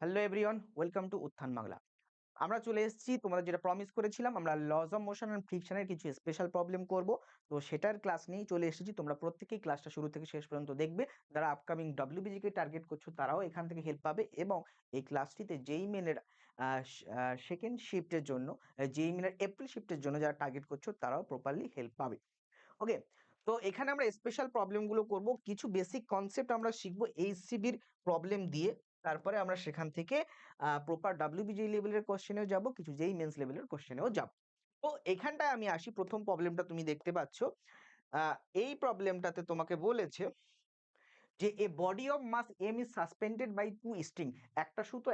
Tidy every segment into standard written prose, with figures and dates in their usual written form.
Hello everyone, welcome to উত্থান বাংলা। আমরা চলে এসেছি, তোমাদের যেটা প্রমিস করেছিলাম, আমরা লজ অফ মোশন এন্ড ফ্রিকশনের কিছু স্পেশাল প্রবলেম করব। তো সেটার ক্লাস নিয়েই চলে এসেছি। তোমরা প্রত্যেকেই ক্লাসটা শুরু থেকে শেষ পর্যন্ত দেখবে। যারা আপকামিং ডব্লিউবিজি কে টার্গেট করছো তারাও এখান থেকে হেল্প পাবে, এবং এই ক্লাসটিতে যেই মেনের সেকেন্ড শিফটের জন্য, যেই মেনের এপ্রিল শিফটের জন্য যারা টার্গেট করছো তারাও প্রপারলি হেল্প পাবে। ওকে, তো এখানে আমরা স্পেশাল প্রবলেমগুলো করব। কিছু বেসিক কনসেপ্ট আমরা শিখবো এইচসিবির প্রবলেম দিয়ে। তারপরে আমরা সেখান থেকে প্রপার ডব্লিউবিজি লেভেলের কোশ্চেনেও যাব, কিছু যেই মেন্স লেভেলের কোশ্চেনেও যাব। তো এখানটায় আমি আসি, প্রথম প্রবলেমটা তুমি দেখতে পাচ্ছ। এই প্রবলেমটাতে তোমাকে বলেছে যে a body of mass M is suspended by two string. একটা সুতো,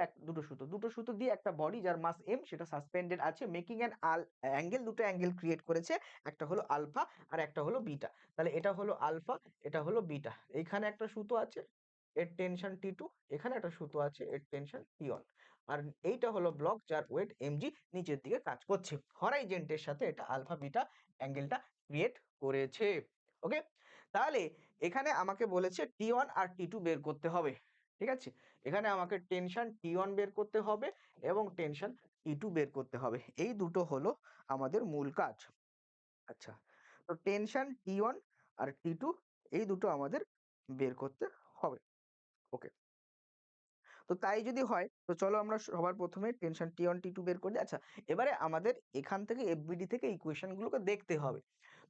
দুটো সুতো দিয়ে একটা বডি যার মাস এম সেটা সাসপেন্ডেড আছে, মেকিং অ্যান অ্যাঙ্গেল, দুটো অ্যাঙ্গেল ক্রিয়েট করেছে, একটা হলো আলফা আর একটা হলো বিটা। তাহলে এটা হলো আলফা, এটা হলো বিটা। এইখানে একটা সুতো আছে, এর টেনশন T2, এখানে একটা সুতো আছে, এর টেনশন T1। আর এইটা হলো ব্লক যার ওয়েট mg, নিচের দিকে কাজ করছে, হরাইজন্টের সাথে এটা আলফা বিটা অ্যাঙ্গেলটা ক্রিয়েট করেছে। ওকে, তাহলে এখানে আমাকে বলেছে T1 আর T2 বের করতে হবে। ঠিক আছে, এখানে আমাকে টেনশন T1 বের করতে হবে এবং টেনশন T2 বের করতে হবে। এই দুটো হলো আমাদের মূল কাজ। আচ্ছা, তো টেনশন T1 আর T2 এই দুটো আমাদের বের করতে হবে। ওকে, তো তাই যদি হয় তো চলো আমরা সবার প্রথমে টেনশন T1 T2 বের করে দিই। আচ্ছা, এবারে আমাদের এখান থেকে এফবিডি থেকে ইকুয়েশন গুলোকে দেখতে হবে।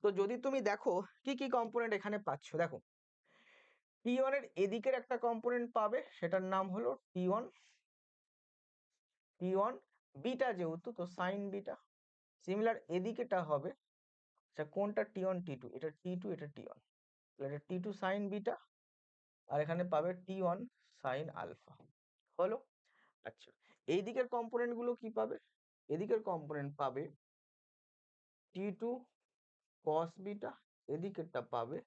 তো যদি তুমি দেখো কি কি কম্পোনেন্ট এখানে পাচ্ছ, দেখো T1 এর এদিকের একটা কম্পোনেন্ট পাবে, সেটার নাম হলো T1 বিটা, যেহেতু তো সাইন বিটা। সিমিলার এদিকেটা হবে, আচ্ছা কোনটা T1 T2, এটা T2 এটা T1, তাহলে এটা T2 সাইন বিটা, আর এখানে পাবে T1 সাইন আলফা। হলো। আচ্ছা, এই দিকের কম্পোনেন্ট গুলো কি পাবে? এদিকের কম্পোনেন্ট পাবে T2 cos বিটা, এদিকেরটা পাবে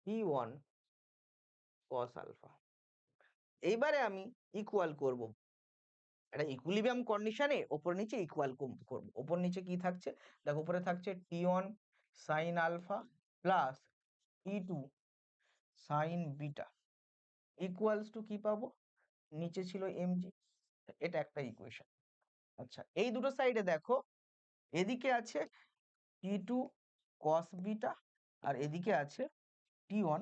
T1 cos আলফা। এইবারে আমি ইকুয়াল করব, একটা ইকুইলিব্রিয়াম কন্ডিশনে ওপর নিচে ইকুয়াল করব। ওপর নিচে কি থাকছে দেখো, উপরে থাকছে T1 sine alpha plus T2 sine beta equals to কি পাবো, নিচে ছিল mg, এটা একটা ইকুয়েশন। আচ্ছা, এই দুটো সাইডে দেখো, এদিকে আছে T2 cos বিটা আর এদিকে আছে T1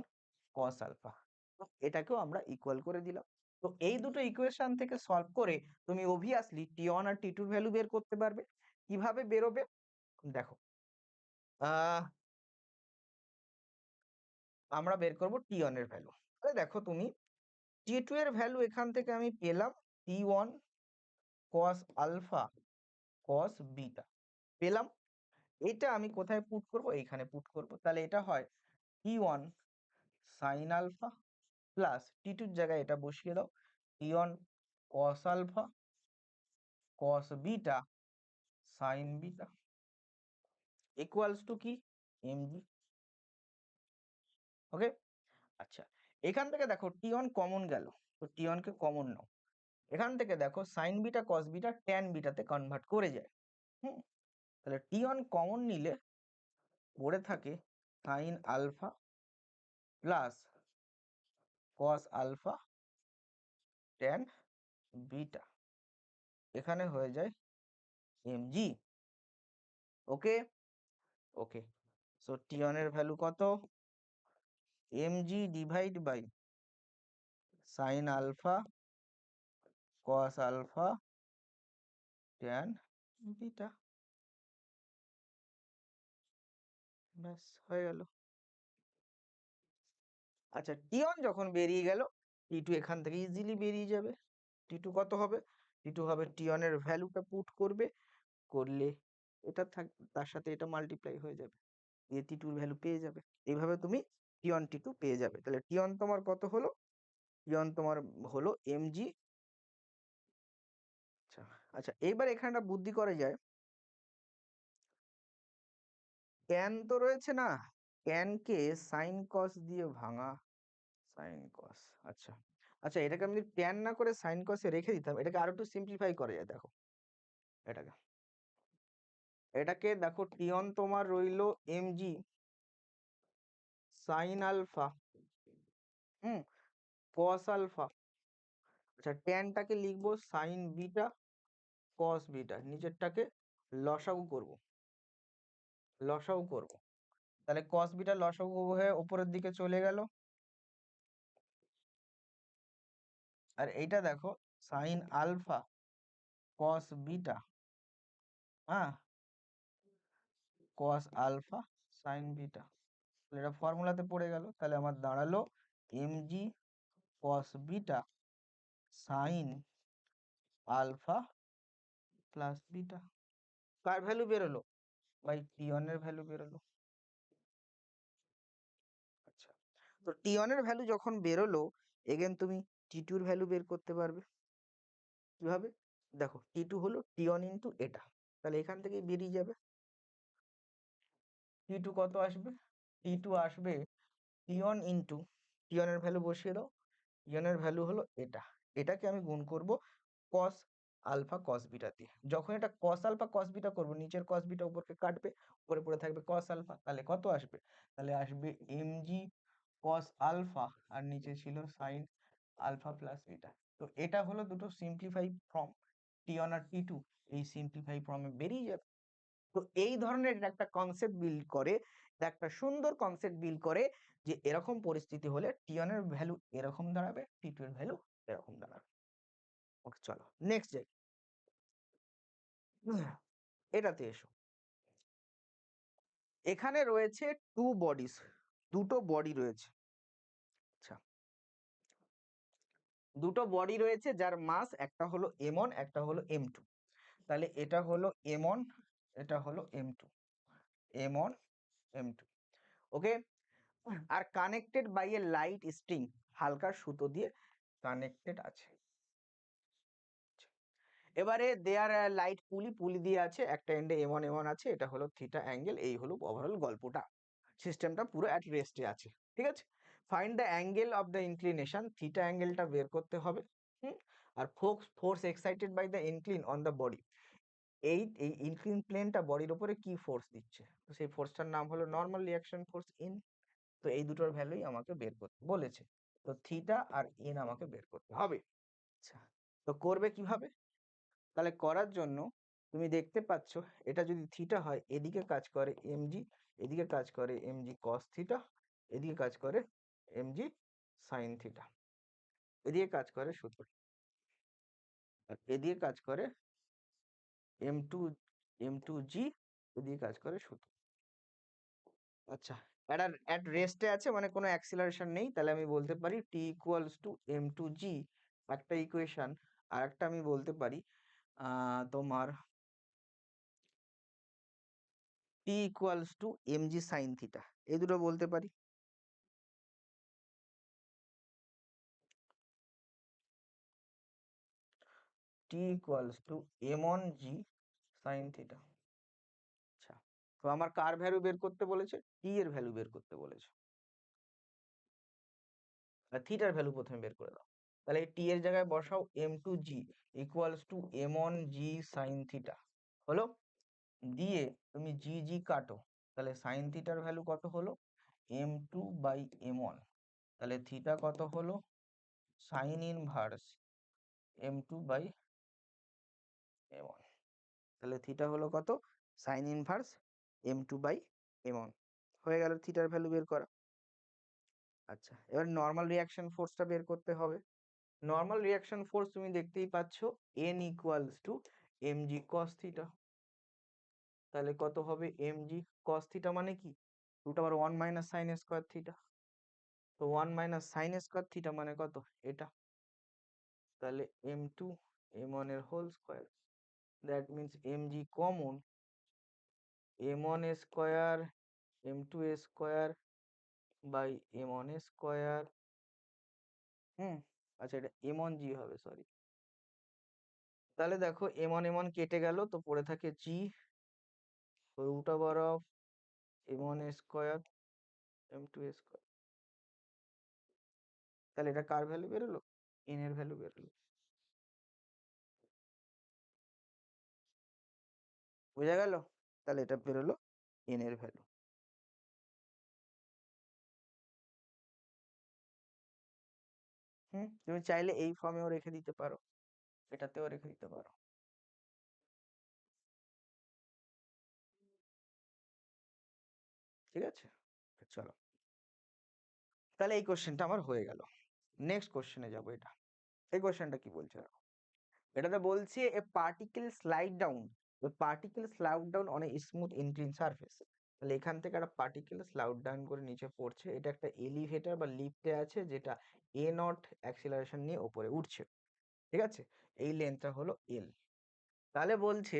cos আলফা। তো এটাকেও আমরা ইকুয়াল করে দিলাম। তো এই দুটো ইকুয়েশন থেকে সলভ করে তুমি অবভিয়াসলি T1 আর T2 এর ভ্যালু বের করতে পারবে। কিভাবে বেরোবে দেখো, আমরা বের করব T1 এর ভ্যালু। তাহলে দেখো তুমি T2 এর ভ্যালু এখান থেকে আমি পেলাম T1 cos alpha cos beta পেলাম। এটা আমি কোথায় পুট করব, এইখানে পুট করব। তাহলে এটা হয় T1 sine alpha plus T2 এর জায়গায় এটা বসিয়ে দাও, T1 cos alpha cos beta sine beta equals to কি mg। ওকে, আচ্ছা এখান থেকে দেখো T1 কমন গেল, তো T1 কে কমন নাও। এখান থেকে দেখো sine beta cos beta tan বিটাতে কনভার্ট করে যায়। তাহলে T1 কমন নিলে পড়ে থাকে sine alpha plus cos alpha tan beta, এখানে হয়ে যায় mg। ওকে, ওকে, সো T1 এর ভ্যালু কত, mg divide by sine alpha cos alpha tan beta, ব্যাস হয়ে গেল। আচ্ছা, T1 যখন বেরিয়ে গেল, T2 এখান থেকে ইজিলি বেরিয়ে যাবে। T2 কত হবে, T2 হবে T1 এর ভ্যালুটা পুট করবে, করলে এটা থাক, তার সাথে এটা মাল্টিপ্লাই হয়ে যাবে, দিয়ে T2 এর ভ্যালু পেয়ে যাবে। এইভাবে তুমি T1 T2 পেয়ে যাবে। তাহলে T1 তোমার কত হলো, T1 তোমার হলো mg। আচ্ছা, আচ্ছা এইবার এখানে একটা বুদ্ধি করা যায়, ট্যান তো রয়েছে না, ট্যান কে সাইন কস দিয়ে ভাঙা, সাইন কস। আচ্ছা, আচ্ছা এটাকে আমি ট্যান না করে সাইন কসে রেখে দিতাম, এটাকে আরো একটু সিম্পলিফাই করা যায়। দেখো এটাকে, এটাকে দেখো T1 তোমার রইলো mg sine alpha cos alpha আচ্ছা, ট্যানটাকে লিখবো সাইন বিটা কস বিটা, নিচেরটাকে লসাগু করব, লসাগু করব। তাহলে কস বিটা লসাগু হয়ে উপরের দিকে চলে গেল, আর এইটা দেখো সাইন আলফা কস বিটা, হ্যাঁ, কস আলফা সাইন বিটা। এটা ফর্মুলাতে পড়ে গেল, তাহলে আমার দাঁড়ালো MG cos beta sine alpha plus beta. কার ভ্যালু বেরোলো ভাই? টি1 এর ভ্যালু বেরোলো। আচ্ছা, তো টি1 এর ভ্যালু যখন বেরোলো, এগেন তুমি টি2 এর ভ্যালু বের করতে পারবে। কিভাবে? দেখো টি2 হলো টি1 ইন্টু এটা, তাহলে এখান থেকে বেরিয়ে যাবে টি2 কত আসবে, টি2 আসবে টি1 ইন্টু, টি1 এর ভ্যালু বসিয়ে দাও, টি1 এর ভ্যালু হলো এটা, এটাকে আমি গুণ করব কস আলফা কস বিটা দিয়ে। যখন এটা কস আলফা কস বিটা করবো, নিচের কস বিটা উপরকে কাটবে, উপরে পড়ে থাকবে কস আলফা, তাহলে কত আসবে? তাহলে আসবে এমজি কস আলফা, আর নিচে ছিল সাইন আলফা প্লাস বিটা। তো এটা হলো দুটো সিম্পলিফাই ফর্ম, টি1 আর টি2 এই সিম্পলিফাই ফর্মে বেরিয়ে যাবে। তো এই ধরনের একটা কনসেপ্ট বিল্ড করে, একটা সুন্দর কনসেপ্ট বিল্ড করে যে এরকম পরিস্থিতি হলে টি1 এর ভ্যালু এরকম দাঁড়াবে, টি2 এর ভ্যালু এরকম দাঁড়াবে। ওকে, চলো নেক্সট যাই। এটাতে এসো, এখানে রয়েছে টু বডিস, দুটো বডি রয়েছে। আচ্ছা, দুটো বডি রয়েছে যার মাস একটা হলো m1 একটা হলো m2। তাহলে এটা হলো m1, এটা হলো m2, m1 m2। ওকে, আর connected by a light string, হালকা সুতো দিয়ে কানেক্টেড আছে। এবারে দেয়ার লাইট পুলি, পুলি দিয়ে আছে, একটা এন্ডে m1 m1 আছে, এটা হলো থিটা অ্যাঙ্গেল। এই হলো ওভারঅল গল্পটা, সিস্টেমটা পুরো অ্যাট রেস্টে আছে। ঠিক আছে, find the angle of the inclination, theta অ্যাঙ্গেলটা বের করতে হবে। আর force excited by the incline on the body, এই এই ইনক্লিন প্লেনটা বডির উপরে কি ফোর্স দিচ্ছে, তো সেই ফোর্সটার নাম হলো নর্মাল রিয়াকশন ফোর্স ইন। তো এই দুটোর ভ্যালুই আমাকে বের করতে বলেছে, তো থিটা আর ইন আমাকে বের করতে হবে। আচ্ছা, তো করবে কিভাবে? তাহলে করার জন্য তুমি দেখতে পাচ্ছ, এটা যদি থিটা হয়, এদিকে কাজ করে এমজি, এদিকে কাজ করে এমজি কস থিটা, এদিকে কাজ করে এমজি সাইন থিটা, এদিকে কাজ করে সূত্র, আর এদিকে কাজ করে m2 জি, এদিকে কাজ করে সূত্র। আচ্ছা, এটা অ্যাট রেস্টে আছে, মানে কোনো অ্যাক্সিলারেশন নেই, তাহলে আমি বলতে পারি টি ইকুয়ালস টু m2g, একটা ইকুয়েশন। আর একটা আমি বলতে পারি তোমার T equals to mg sine theta, এই দুটো বলতে পারি। T equals to m1g sine theta. আচ্ছা, তো আমার কার ভ্যালু বের করতে বলেছে? টি এর ভ্যালু বের করতে বলেছে, আর থিটার ভ্যালু প্রথমে বের করে দাও। তাহলে টি এর জায়গায় বসাও m2g equals to m1g sine theta, হলো? দিয়ে তুমি জি জি কাটো, তাহলে সাইন থিটার ভ্যালু কত হলো? m2/m1। তাহলে থিটা কত হলো? Sign inverse m2/m1। তাহলে থিটা হলো কত? Sign inverse m2/m1। হয়ে গেল থিটার ভ্যালু বের করা। আচ্ছা, এবার নর্মাল রিয়াকশন ফোর্সটা বের করতে হবে। নর্মাল রিয়াকশন ফোর্স তুমি দেখতেই পাচ্ছ, n equals to mg cos theta. তাহলে কত হবে mg cos থিটা মানে কি? √1 মাইনাস সাইন স্কোয়ার থিটা। তো 1 মাইনাস সাইন স্কোয়ার থিটা মানে কত? এটা। তাহলে m2 m1 এর whole square, that means mg common, m1 square m2 square by m1 square. আচ্ছা, এটা m1g হবে, সরি। তাহলে দেখো m1 কেটে গেল, তো পড়ে থাকে g √of m1 square m2 square. তাহলে এটা কার ভ্যালু বেরোলো? n এর ভ্যালু বেরোলো। বোঝা গেল? তাহলে এটা বেরোলো n এর ভ্যালু। তুমি চাইলে এই ফর্মেও রেখে দিতে পারো, এটাতেও রেখে দিতে পারো। ঠিক আছে, চলো তাহলে এই কোশ্চেনটা আমার হয়ে গেল। নেক্সট কোশ্চেনে যাবো। এই কোশ্চেনটা কি বলছে দেখো। এটাতে বলছে a particle slide down, particle slide down on a smooth incline surface. তাহলে এখান থেকে একটা পার্টিকেল স্লাইড ডাউন করে নিচে পড়ছে, এটা একটা এলিভেটর বা লিফটে আছে যেটা এ নট অ্যাক্সিলারেশন নিয়ে উপরে উঠছে। ঠিক আছে, এই লেন্থটা হলো এল। তাহলে বলছে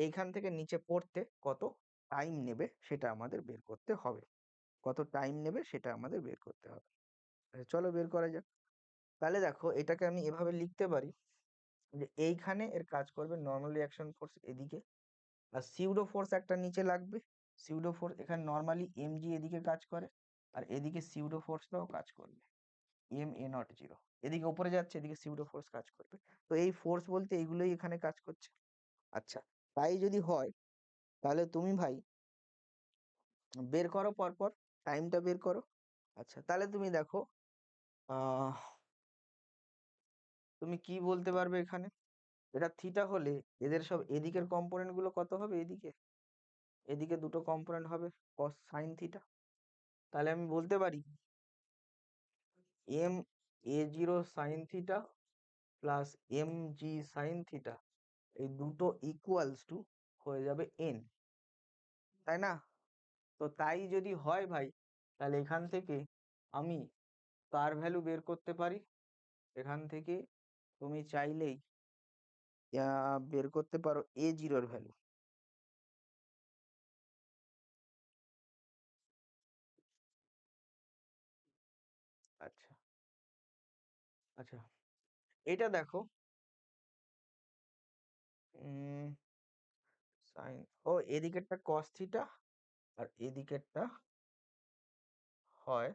এইখান থেকে নিচে পড়তে কত টাইম নেবে সেটা আমাদের বের করতে হবে। কত টাইম নেবে সেটা আমাদের বের করতে হবে। চলো বের করা যাক। তাহলে দেখো এটাকে আমি এভাবে লিখতে পারি যে এইখানে এর কাজ করবে নর্মাল রিঅ্যাকশন ফোর্স এদিকে, আর সিউডো ফোর্স একটা নিচে লাগবে। সিউডো ফোর্স এখানে নর্মালি এমজি এদিকে কাজ করে, আর এদিকে সিউডো ফোর্সটাও কাজ করবে এম এ নট জিরো। এদিকে উপরে যাচ্ছে, এদিকে সিউডো ফোর্স কাজ করবে। তো এই ফোর্স বলতে এইগুলোই এখানে কাজ করছে। আচ্ছা, তাই যদি হয় তাহলে তুমি ভাই বের করো পরপর, টাইমটা বের করো। আচ্ছা, তাহলে তুমি দেখো আহ তুমি কি বলতে পারবে এখানে। এটা থিটা হলে এদের সব এদিকের কম্পোনেন্ট গুলো কত হবে, এদিকে এদিকে দুটো কম্পোনেন্ট হবে cos sin থিটা। তাহলে আমি বলতে পারি এম এ zero sine theta plus M G sine theta, এই দুটো ইকুয়ালস টু হয়ে যাবে এন, তাই না? তো তাই যদি হয় ভাই, তাহলে এখান থেকে আমি কার ভ্যালু বের করতে পারি। এখান থেকে তুমি চাইলেই বের করতে পারো এ জিরোর ভ্যালু। আচ্ছা আচ্ছা, এটা দেখো সাইন, ও এদিকেরটা cos থিটা আর এদিকেরটা হয়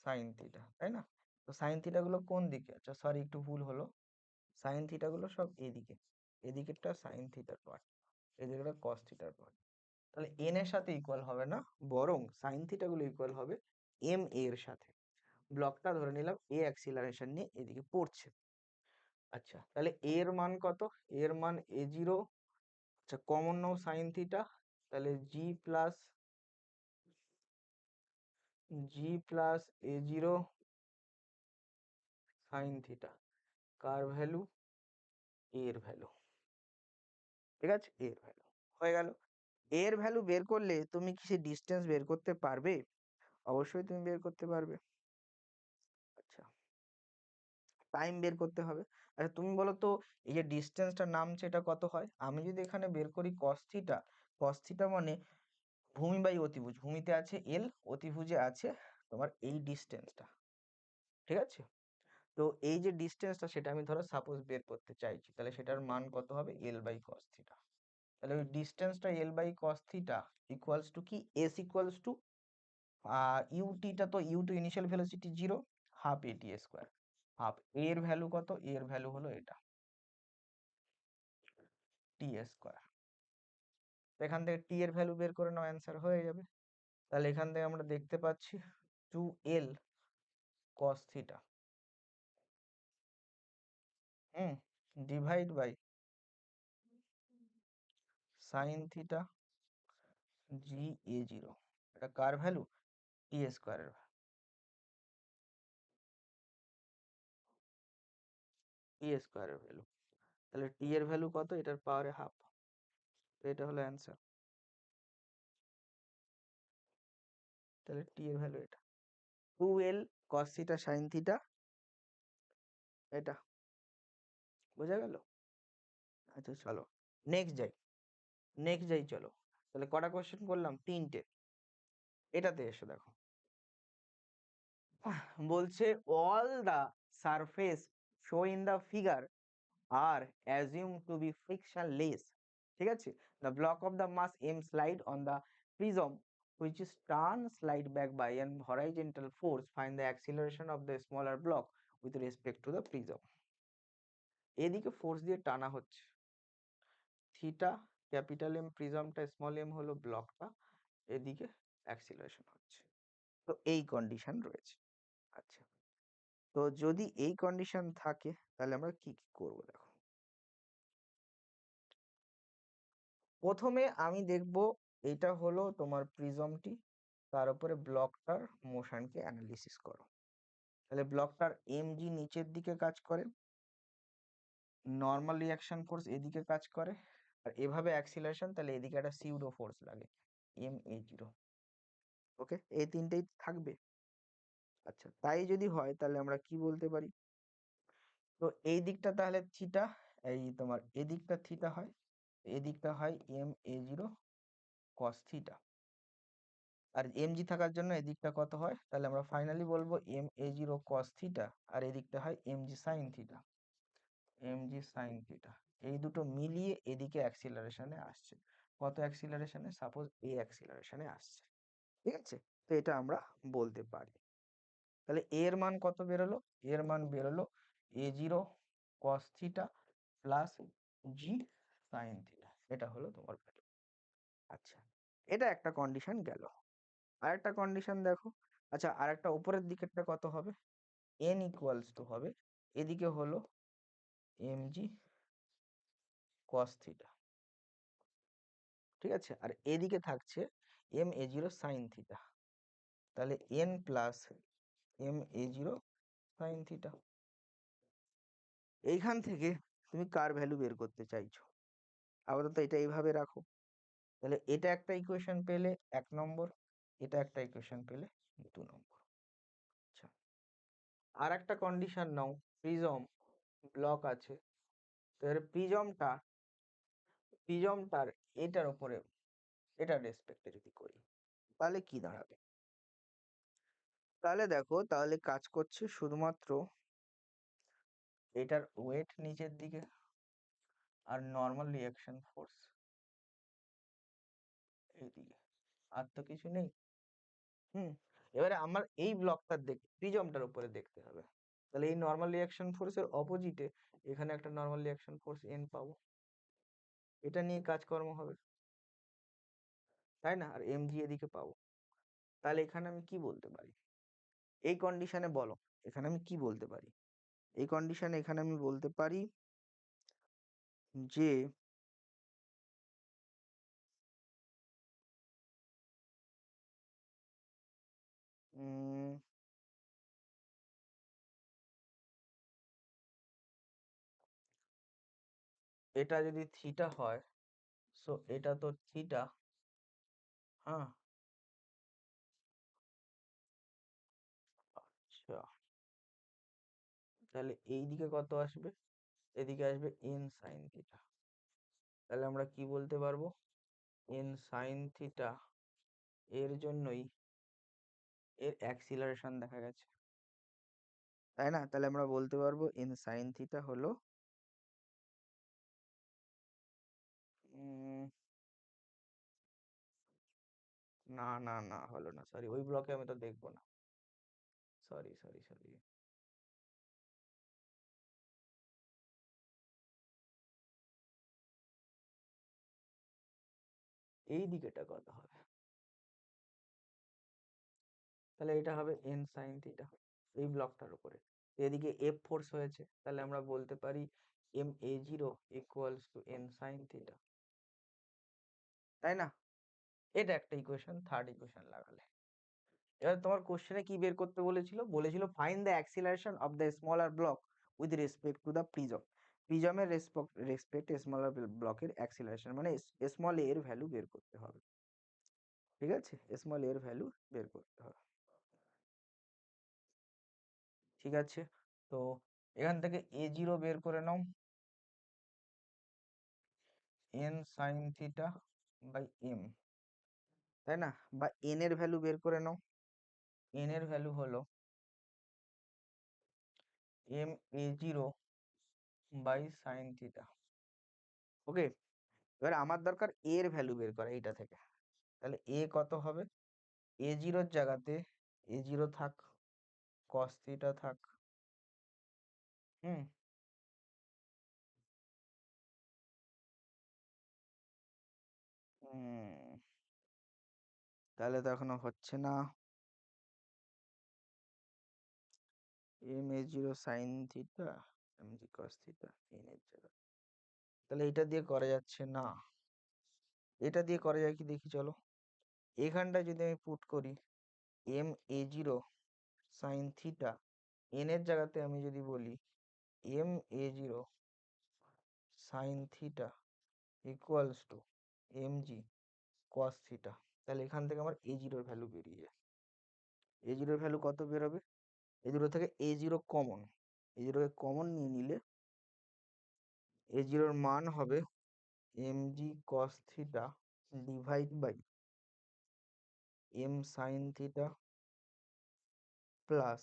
সাইন থিটা, তাই না? তো সাইন থিটা গুলো কোন দিকে, আচ্ছা সরি একটু ভুল হলো, সাইন থিটা গুলো সব এদিকে, এদিকেরটা সাইন থিটার পার্ট, এদিকেরটা cos থিটার পার্ট। তাহলে এন এর সাথে ইকুয়াল হবে না, বরং সাইন থিটা গুলো ইকুয়াল হবে এম এর সাথে। ব্লকটা ধরে নিলাম এ অ্যাক্সিলারেশন নিয়ে এদিকে পড়ছে। আচ্ছা, তাহলে এর মান কত, এর মান এ জিরো। আচ্ছা, কমন নাও সাইন থিটা, তাহলে জি প্লাস এ জিরো সাইন থিটা, কার ভ্যালু, এর ভ্যালু। ঠিক আছে, এর ভ্যালু হয়ে গেল। এর ভ্যালু বের করলে তুমি কি সেই ডিস্টেন্স বের করতে পারবে? অবশ্যই তুমি বের করতে পারবে। আচ্ছা, টাইম বের করতে হবে। আচ্ছা তুমি বলো তো, এই যে ডিস্টেন্সটা নামছে এটা কত হয়? আমি যদি এখানে বের করি cos থিটা, cos থিটা মানে ভূমি বাই অতিভুজ, ভূমিতে আছে এল, অতিভুজে আছে তোমার এই ডিস্টেন্সটা। ঠিক আছে, তো এই যে ডিস্টেন্সটা সেটা আমি ধরো সাপোজ বের করতে চাইছি, তাহলে সেটার মান কত হবে, এল বাই cos থিটা। তাহলে ওই ডিস্টেন্সটা L by cos theta equals to কি, এস ইকুয়ালস টু ইউটিটা, তো U to initial velocity zero, half এটি স্কোয়ার। হাফ এর ভ্যালু কত, এর ভ্যালু হলো এটা টি স্কোয়ার। এখান থেকে টি এর ভ্যালু বের করে নাও, অ্যান্সার হয়ে যাবে। তাহলে এখান থেকে আমরা দেখতে পাচ্ছি 2l cos theta, divide by sine theta g a zero, এটা কার ভ্যালু, টি স্কোয়ারের, টি স্কোয়ারের ভ্যালু। তাহলে টি এর ভ্যালু কত, এটার পাওয়ারে হাফ, তো এটা হলো অ্যান্সার। তাহলে টি এর ভ্যালু এটা 2l cos theta sine theta, এটা বোঝা গেল? আচ্ছা চলো নেক্সট যাই, চলো। তাহলে কটা কোশ্চেন করলাম, তিনটে। এটাতে এসো দেখো, বলছে all the surface show in the figure are assume to be frictionless. ঠিক আছে, the block of the mass m slide on the prism which is turn slide back by an horizontal force, find the acceleration of the smaller block with respect to the prism। এদিকে force দিয়ে টানা হচ্ছে theta, capital M প্রিজমটা, small M হলো ব্লকটা, এদিকে acceleration হচ্ছে। তো এই কন্ডিশন রয়েছে। আচ্ছা, তো যদি এই কন্ডিশন থাকে তাহলে আমরা কি কি করবো দেখো। প্রথমে আমি দেখব এটা হলো তোমার প্রিজমটি, তার উপরে ব্লকটার মোশনকে অ্যানালিসিস করো। তাহলে ব্লকটার এমজি নিচের দিকে কাজ করে, নর্মাল রিয়াকশন ফোর্স এদিকে কাজ করে, আর এভাবে অ্যাক্সিলারেশন, তাহলে এদিকে একটা সিউডো ফোর্স লাগে MA0। ওকে, এই তিনটেই থাকবে। আচ্ছা, তাই যদি হয় তাহলে আমরা কি বলতে পারি, তো এই দিকটা তাহলে থিটা, এই তোমার এদিকটা থিটা হয়, এদিকটা হয় MA0 কস থিটা, আর এমজি থাকার জন্য এদিকটা কত হয়, তাহলে আমরা ফাইনালি বলবো MA0 কস থিটা, আর এদিকটা হয় MG sine theta, MG sine theta. এই দুটো মিলিয়ে এদিকে অ্যাক্সিলারেশনে আসছে। কত অ্যাক্সিলারেশনে? সাপোজ এ অ্যাক্সিলারেশনে আসছে। ঠিক আছে, তো এটা আমরা বলতে পারি। তাহলে এর মান কত বেরোলো? এর মান বেরোলো A0 কস থিটা প্লাস জি সাইন থিটা, এটা হলো তোমার ভ্যালু। আচ্ছা, এটা একটা কন্ডিশন গেল। আর একটা কন্ডিশন দেখো। আচ্ছা, আর একটা উপরের দিকেরটা কত হবে? n ইকুয়ালস টু হবে, এদিকে হলো mg cos থিটা, ঠিক আছে, আর এদিকে থাকছে MA0 sin থিটা, তাহলে n plus MA0 sin theta. এইখান থেকে তুমি কার ভ্যালু বের করতে চাইছো? আপাতত এটা এইভাবে রাখো। তাহলে এটা একটা ইকুয়েশন পেলে 1 নম্বর, এটা একটা ইকুয়েশন পেলে 2 নম্বর। আচ্ছা, আর একটা কন্ডিশন নাও, প্রিজম ব্লক আছে, তো এর প্রিজমটার এটার উপরে, এটার রেসপেক্টে যদি করি তাহলে কি দাঁড়াবে? তাহলে দেখো, তাহলে কাজ করছে শুধুমাত্র এটার ওয়েট নিচের দিকে, আর নর্মাল রিয়াকশন ফোর্স এইদিকে, আর তো কিছু নেই। হুম, এবারে আমার এই ব্লকটার প্রিজমটার উপরে দেখতে হবে। তাহলে এই নর্মাল রিয়াকশন ফোর্সের অপোজিটে এখানে একটা নর্মাল রিয়াকশন ফোর্স এন পাবো, এটা নিয়ে কাজকর্ম হবে, তাই না? আর এমজি এদিকে পাবো। তাহলে এখানে আমি কি বলতে পারি এই কন্ডিশনে, বলো এখানে আমি কি বলতে পারি? এই কন্ডিশনে এখানে আমি বলতে পারি যে উম, এটা যদি থিটা হয়, সো এটা তো থিটা, হ্যাঁ। আচ্ছা, তাহলে এই দিকে কত আসবে? এদিকে আসবে এন সাইন থিটা। তাহলে আমরা কি বলতে পারবো? এন সাইন থিটা এর জন্যই এর অ্যাক্সিলারেশন দেখা গেছে, তাই না? তাহলে আমরা বলতে পারবো এন সাইন থিটা হলো উম, না না না, হলো না, সরি, ওই ব্লকে আমি তো দেখবো না, সরি সরি সরি। এই দিকেটা কত হবে? তাহলে এটা হবে এন সাইন থিটা, এই ব্লকটার উপরে। এদিকে এফ ফোর্স হয়েছে, তাহলে আমরা বলতে পারি MA0 equals to N sine theta, তাই না? এটা একটা ইকুয়েশন, থার্ড ইকুয়েশন লাগালে। এবার তোমার কোশ্চেনে কি বের করতে বলেছিল? বলেছিল find the acceleration of the smaller block with respect to the prism. প্রিজমের রেসপেক্ট স্মলার ব্লকের অ্যাক্সিলারেশন, মানে স্মল এর ভ্যালু বের করতে হবে। ঠিক আছে, স্মল এর ভ্যালু বের করতে হবে। ঠিক আছে, তো এখান থেকে A0 বের করে নাও, N sine theta by M, তাই না? বা এন এর ভ্যালু বের করে নাও, এন এর ভ্যালু হলো MA0 বাই সাইন থিটা। ওকে, এবার আমার দরকার এর ভ্যালু বের করা এইটা থেকে। তাহলে এ কত হবে? A0 জায়গাতে A0 থাক, কস থিটা থাক, হুম, উম, তাহলে তো এখনো হচ্ছে না। এম এ zero sine theta M G cos theta N এর জায়গা, তাহলে এটা দিয়ে করা যাচ্ছে না, এটা দিয়ে করা যায় কি দেখি চলো। এখানটা যদি আমি পুট করি এম এ জিরো সাইন থিটা, এন এর জায়গাতে আমি যদি বলি m A zero sine theta equals to m G cos theta, তাহলে এখান থেকে আমার এ জিরোর ভ্যালু বেরিয়ে যায়। এ জিরোর ভ্যালু কত বেরোবে? এ জিরো থেকে এ জিরো কমন, এ জিরোকে কমন নিয়ে নিলে এ জিরোর মান হবে m G cos theta divide by m sine theta plus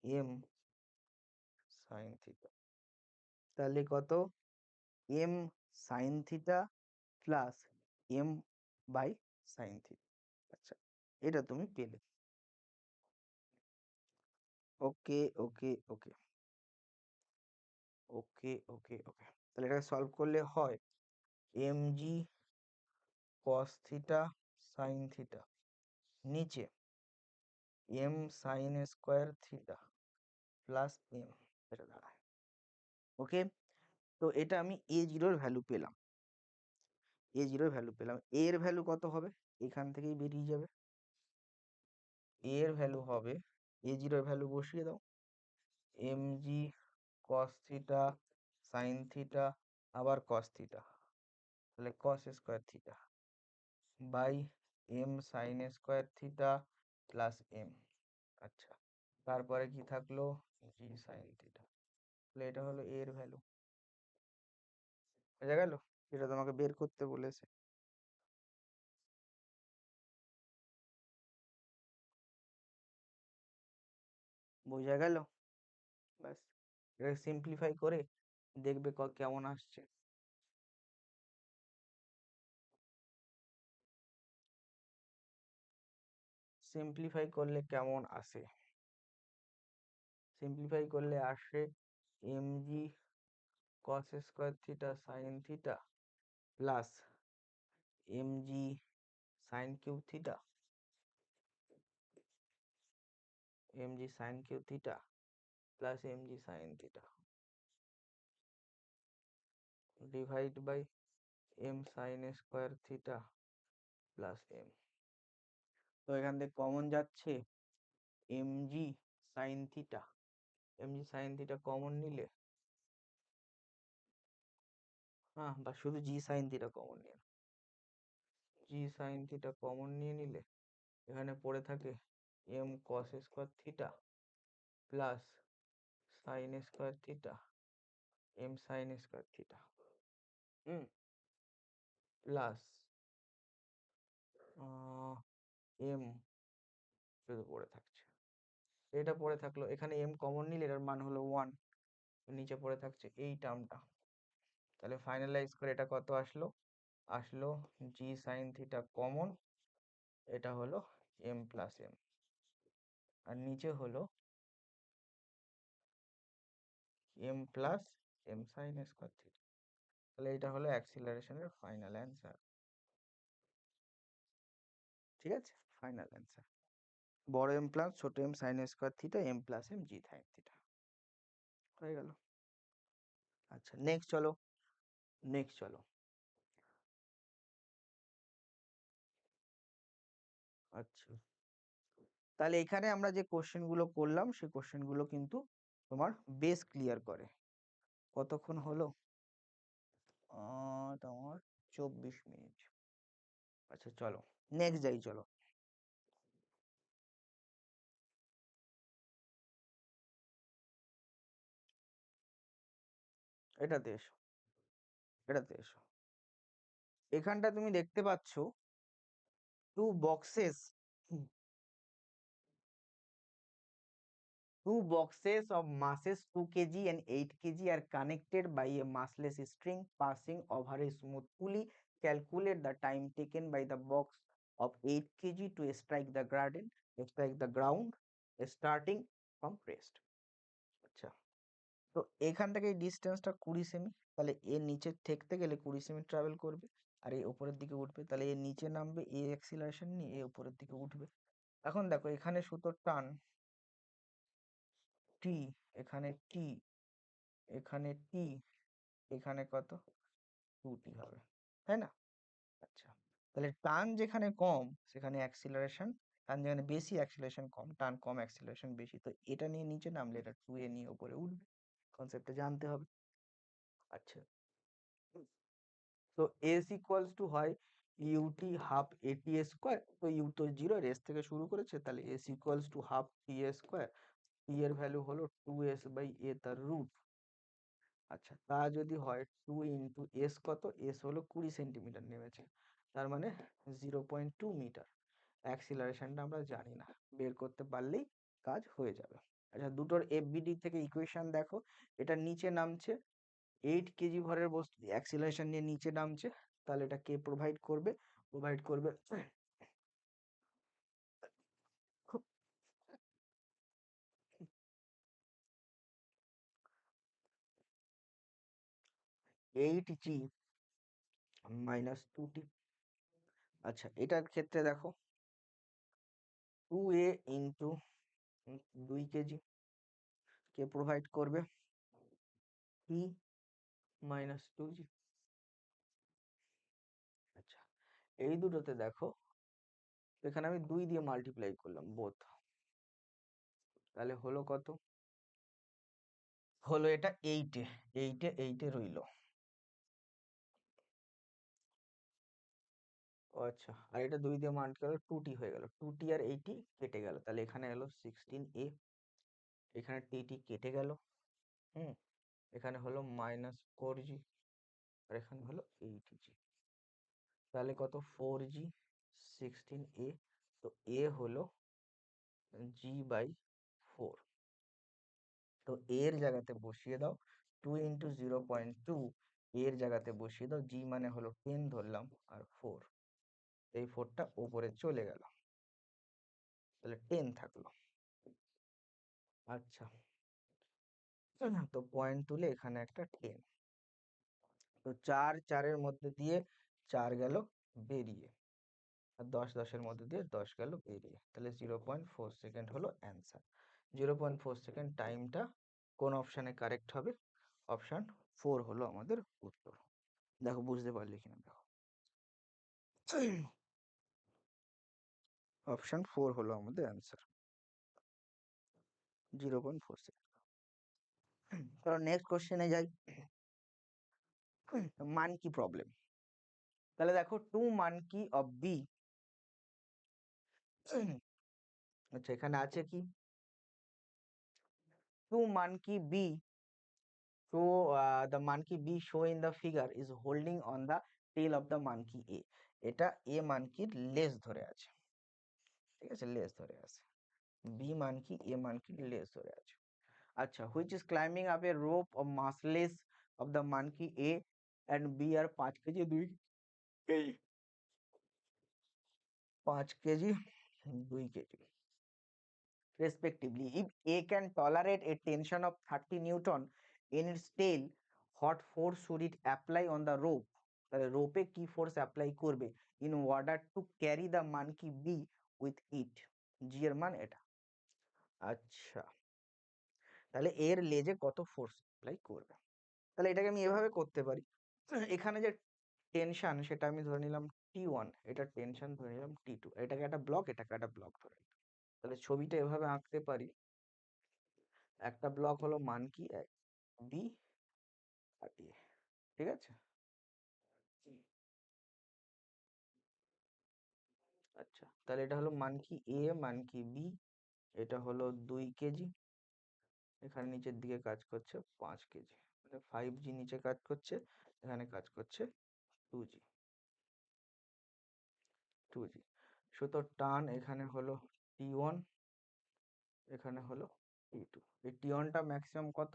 m sine theta, তাহলে কত? M sine theta plus m by sine theta. আচ্ছা, এটা তুমি পেলে। ওকে ওকে ওকে ওকে ওকে ওকে, তাহলে এটা সলভ করলে হয় এম জি কস থিটা সাইন থিটা নিচে M sine square theta plus M, এটা দাঁড়ায়। ওকে, তো এটা আমি এ জিরোর ভ্যালু পেলাম, এ জিরোর ভ্যালু পেলাম। এর ভ্যালু কত হবে? এখান থেকেই বেরিয়ে যাবে। এর ভ্যালু হবে, এ জিরোর ভ্যালু বসিয়ে দাও, এম জি কস থিটা সাইন থিটা আবার কস থিটা, তাহলে cos square theta by m sine square theta plus m. আচ্ছা, তারপরে কি থাকলো? জি সাইন থিটা, তাহলে এটা হলো এর ভ্যালু। বোঝা গেল? যেটা তোমাকে বের করতে বলেছে। বোঝা গেল? ব্যাস, এটা সিম্পলিফাই করে দেখবে কেমন আসছে। সিম্পলিফাই করলে কেমন আসে? সিম্পলিফাই করলে আসে m G cos square theta sine theta plus M G sine cube theta, M G sine cube theta plus M G sine theta divide by m sine square theta plus m. তো এখান থেকে common যাচ্ছে m জি sine theta, M G sine theta common নিলে, হ্যাঁ, বা শুধু জি sine theta common নিয়ে, জি sine theta common নিয়ে নিলে এখানে পড়ে থাকে m cos square theta plus sine square theta m sine square theta plus m শুধু পড়ে থাকছে, এটা পড়ে থাকলো, এখানে এম কমন নিলে এটার মান হলো 1, নিচে পড়ে থাকছে এই টার্মটা। তাহলে ফাইনালাইজ করে এটা কত আসলো? আসলো জি সাইন থিটা কমন, এটা হলো এম প্লাস এম, আর নিচে হলো m plus m sine square theta. তাহলে এটা হলো অ্যাক্সিলারেশনের ফাইনাল অ্যান্সার। ঠিক আছে, ফাইনাল অ্যান্সার বড় এম প্লাস ছোট m sine square theta m plus M G sine theta হয়ে গেল। আচ্ছা, নেক্সট চলো, নেক্সট চলো। আচ্ছা, তাহলে এখানে আমরা যে কোশ্চেন গুলো করলাম সেই কোশ্চেন গুলো কিন্তু তোমার বেস ক্লিয়ার করে। কতক্ষণ হলো? তোমার 24 মিনিট। আচ্ছা চলো, নেক্সট যাই, চলো। এটাতে এসো, এটাতে এসো। এখানটা তুমি দেখতে পাচ্ছ two boxes, two boxes of masses 2 kg and 8 kg are connected by a massless string passing over a smooth pulley. Calculate the time taken by the box of 8 kg to strike the ground starting from rest. আচ্ছা, তো এখান থেকে এই ডিস্টেন্সটা 20 semi, তাহলে এর নিচে ঠেকতে গেলে 20 সেমি ট্রাভেল করবে, আর এই উপরের দিকে উঠবে, তাহলে এর নিচে নামবে, এ অ্যাক্সিলারেশন নিয়ে এ উপরের দিকে উঠবে। এখন দেখো এখানে সুতোর টান টি, এখানে টি, এখানে টি, এখানে কত 2t হবে, তাই না? আচ্ছা, তাহলে টান যেখানে কম সেখানে অ্যাক্সিলারেশন, টান যেখানে বেশি অ্যাক্সিলারেশন কম, টান কম অ্যাক্সিলারেশন বেশি, তো এটা নিয়ে নিচে নামলে এটা 2a নিয়ে উপরে উঠবে, কনসেপ্টটা জানতে হবে। আচ্ছা, তো এস ইকুয়ালস টু হয় ইউটি হাফ এটি স্কোয়ার, তো ইউ তো জিরো, রেস থেকে শুরু করেছে, তাহলে S equals to half T square, T এর ভ্যালু হলো 2s বাই এ তার রুট। আচ্ছা, তা যদি হয় 2 ইন্টু এস, কত এস হলো 20 সেন্টিমিটার নেমেছে, তার মানে 0.2 মিটার। অ্যাক্সিলারেশনটা আমরা জানি না, বের করতে পারলেই কাজ হয়ে যাবে। আচ্ছা, দুটোর এফবিডি থেকে ইকুয়েশন দেখো, এটা নিচে নামছে 8 কেজি ভরের বস্তু, অ্যাক্সিলারেশন নিয়ে নিচে নামছে, তাহলে এটা কে প্রোভাইড করবে? প্রোভাইড করবে 8g মাইনাস 2t। আচ্ছা, এটার ক্ষেত্রে দেখো 2a ইন্টু 2 কেজি কে প্রোভাইড করবে? t minus 2g। আচ্ছা, এই দুটোতে দেখো, এখানে আমি 2 দিয়ে মাল্টিপ্লাই করলাম বোথ, তাহলে হলো কত? হলো এটা 8 এ, 8 এ রইলো। ও আচ্ছা, আর এটা 2 দিয়ে মাল্টিপ্লাই করলে 2t হয়ে গেল, 2t আর 80 কেটে গেল, তাহলে এখানে এলো 16a, এখানে টি কেটে গেল, হুম, এখানে হলো -4g, আর এখানে হলো 8g, তাহলে কত 4g 16a, তো a হলো g/4, তো এর জায়গাতে বসিয়ে দাও 2 ইন্টু 0.2, এর জায়গাতে বসিয়ে দাও, জি মানে হলো 10 ধরলাম, আর 4, এই 4টা উপরে চলে গেল, তাহলে 10 থাকলো। আচ্ছা, তো পয়েন্ট তুলে এখানে একটা 10, তো 4 মধ্যে দিয়ে 4 গেল বেরিয়ে, আর 10 মধ্যে দিয়ে 10 গেল বেরিয়ে, তাহলে 0.4 সেকেন্ড হলো অ্যান্সার। 0.4 সেকেন্ড টাইমটা কোন অপশানে কারেক্ট হবে? অপশান 4 হলো আমাদের উত্তর। দেখো বুঝতে পারলে কিনা, দেখো অপশান 4 হলো আমাদের অ্যান্সার, 0.4 সেকেন্ড। চলো নেক্সট কোশ্চেনে যাই। মান কি প্রবলেম, তাহলে দেখো টু মান কি অফ বি, আচ্ছা এখানে আছে কি টু মান কি B, so the monkey B show in the figure is holding on the tail of the monkey A, এটা A মানকির লেজ ধরে আছে, ঠিক আছে, লেজ ধরে আছে, B মানকি A মানকির লেজ ধরে আছে। আচ্ছা, which is climbing up a rope of muscles of the monkey A and B are 5 KG 2 KG, 5 KG 2 KG respectively. If A can tolerate a tension of 30 Newton in its tail, what force should it apply on the rope? তাহলে রোপে কি force apply করবে in order to carry the monkey B with it, G এর মান এটা। আচ্ছা, তাহলে এর লেজে কত ফোর্স অ্যাপ্লাই করবে, তাহলে এটাকে আমি এভাবে করতে পারি, এখানে যে টেনশন সেটা আমি ধরে নিলাম T1, এটা টেনশন ধরে নিলাম T2, এটাকে একটা ব্লক, এটাকে একটা ব্লক ধরে নিলাম, তাহলে ছবিটা এভাবে আঁকতে পারি, একটা ব্লক হলো মানকি বি আর এ, ঠিক আছে। আচ্ছা, তাহলে এটা হলো মানকি এ, মানকি বি, এটা হলো 2 কেজি, এখানে নিচের দিকে কাজ করছে 5 কেজি, মানে 5g নিচে কাজ করছে, এখানে কাজ করছে 2g, 2g। সুতরাং টান এখানে হলো T1, এখানে হলো T2, এই T1 টা ম্যাক্সিমাম কত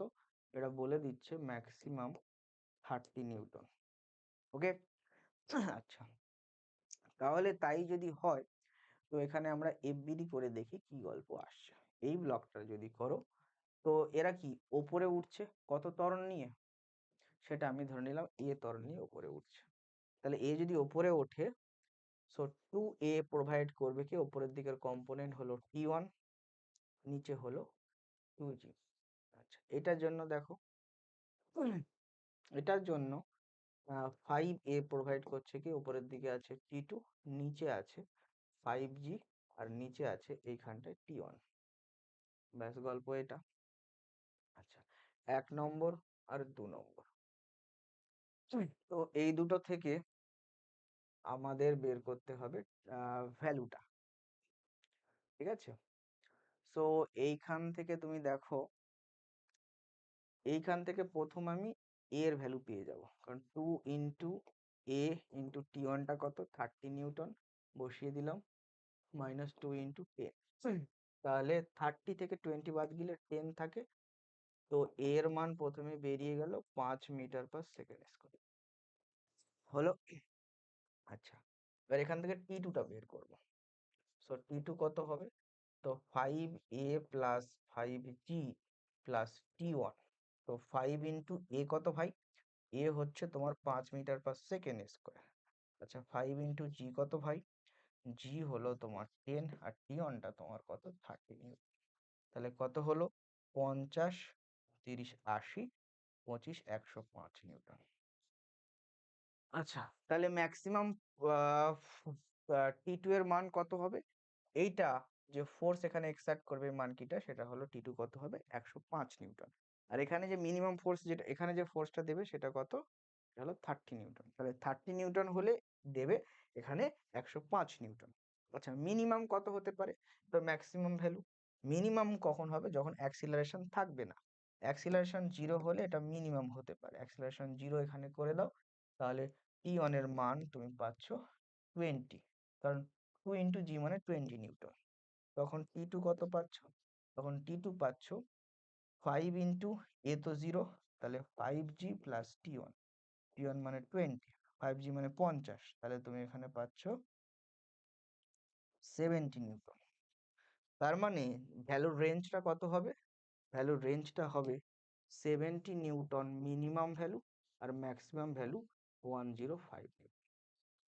এটা বলে দিচ্ছে, ম্যাক্সিমাম 30 নিউটন, ওকে। আচ্ছা, তাহলে তাই যদি হয়, তো এখানে আমরা এফবিডি করে দেখি কি গল্প আসছে। এই ব্লকটা যদি করো, তো এরা কি ওপরে উঠছে কত ত্বরণ নিয়ে, সেটা আমি ধরে নিলাম এ ত্বরণ নিয়ে ওপরে উঠছে, তাহলে এ যদি ওপরে ওঠে, সো 2a প্রোভাইড করবে কি, ওপরের দিকের কম্পোনেন্ট হলো T1, নিচে হলো 2g, আচ্ছা, এটার জন্য দেখো, এটার জন্য 5a প্রোভাইড করছে কি, উপরের দিকে আছে T2, নিচে আছে 5g, আর নিচে আছে এইখানটায় T1। ব্যাস গল্প এটা। আচ্ছা, 1 নম্বর আর 2 নম্বর, তো এই দুটো থেকে আমাদের বের করতে হবে ভ্যালুটা। ঠিক আছে, সো এইখান থেকে তুমি দেখো, এইখান থেকে প্রথম আমি a এর ভ্যালু পেয়ে যাব, কারণ 2 ইন্টু a ইন্টু T1টা কত, 30 নিউটন, বসিয়ে দিলাম, -2 ইন্টু 10, তাহলে 30 থেকে 20 বাদ গেলে 10 থাকে, তো a এর মান প্রথমে বেরিয়ে গেল 5 মিটার/সেকেন্ড স্কয়ার। হলো। আচ্ছা, এবার এখান থেকে T2টা বের করব। সো T2 কত হবে, তো 5a plus 5g plus T1, তো 5 ইন্টু a কত ভাই, a হচ্ছে তোমার 5 মিটার/সেকেন্ড স্কয়ার। আচ্ছা, 5 ইন্টু g কত ভাই, g হলো তোমার 10, আর T1টা তোমার কত, 30 নিউটন। তাহলে কত হলো, 50, 30, 80, 25, 105 নিউটন। আচ্ছা, তাহলে ম্যাক্সিমাম T2 এর মান কত হবে, এইটা যে ফোর্স এখানে এক্সার্ট করবে মান কিটা, সেটা হলো T2 কত হবে, 105 নিউটন। আর এখানে যে মিনিমাম ফোর্স, যেটা এখানে যে ফোর্সটা দেবে সেটা কত, এটা হলো 30 নিউটন। তাহলে 30 নিউটন হলে দেবে এখানে 105 নিউটন। আচ্ছা, মিনিমাম কত হতে পারে, তো ম্যাক্সিমাম ভ্যালু। মিনিমাম কখন হবে, যখন অ্যাক্সিলারেশন থাকবে না। অ্যাক্সিলারেশন 0 হলে এটা মিনিমাম হতে পারে। অ্যাক্সিলারেশন 0 এখানে করে দাও, তাহলে T1 এর মান তুমি পাচ্ছ 20, কারণ 2 ইন্টু জি মানে 20 নিউটন। তখন T2 কত পাচ্ছ, তখন T2 পাচ্ছ 5 ইন্টু এ তো 0, তাহলে 5g প্লাস T1, T1 মানে 20, 5g মানে 50, তাহলে তুমি এখানে পাচ্ছ 70 নিউটন। তার মানে ভ্যালুর রেঞ্জটা কত হবে, ভ্যালুর রেঞ্জটা হবে 70 নিউটন মিনিমাম ভ্যালু, আর ম্যাক্সিমাম ভ্যালু 105 নিউটন।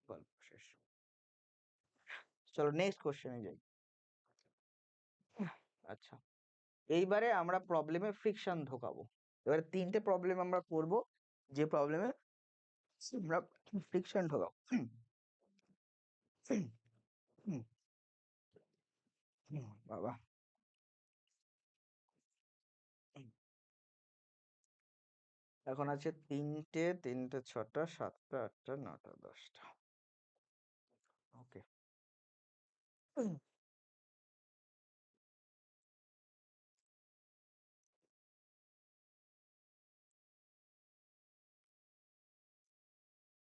গল্প শেষ। চলো নেক্সট কোশ্চেনে যাই। আচ্ছা, এইবারে আমরা প্রবলেমে ফ্রিকশন ঢোকাবো। এবারে 3টে প্রবলেম আমরা করব, যে প্রবলেমে আমরা ফ্রিকশন ঢোকাবো। বাবা, এখন আছে 3টে, 3টে, 6টা, 7টা, 8টা, 9টা, 10টা। ওকে,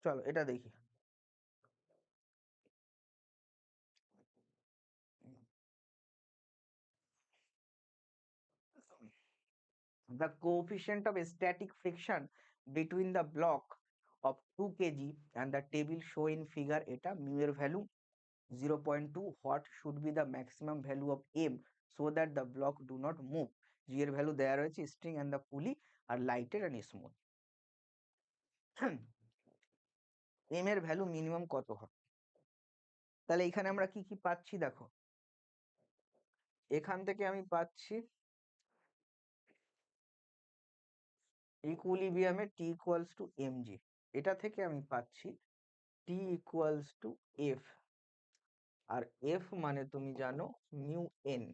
চলো এটা দেখি। The coefficient of static friction between the block of 2 kg and the table show in figure, এটা mu এর value 0.2, what should be the maximum value of m so that the block do not move? g এর value দেয়া রয়েছে, string and the pulley আর লাইটের and smooth. m এর value minimum কত হবে, তাহলে এখানে আমরা কি কি পাচ্ছি দেখো, এখান থেকে আমি পাচ্ছি ইকুইলিব্রিয়ামে t ইকুয়ালস টু mg, এটা থেকে আমি পাচ্ছি t ইকুয়ালস টু f, আর f মানে তুমি জানো মিউ n,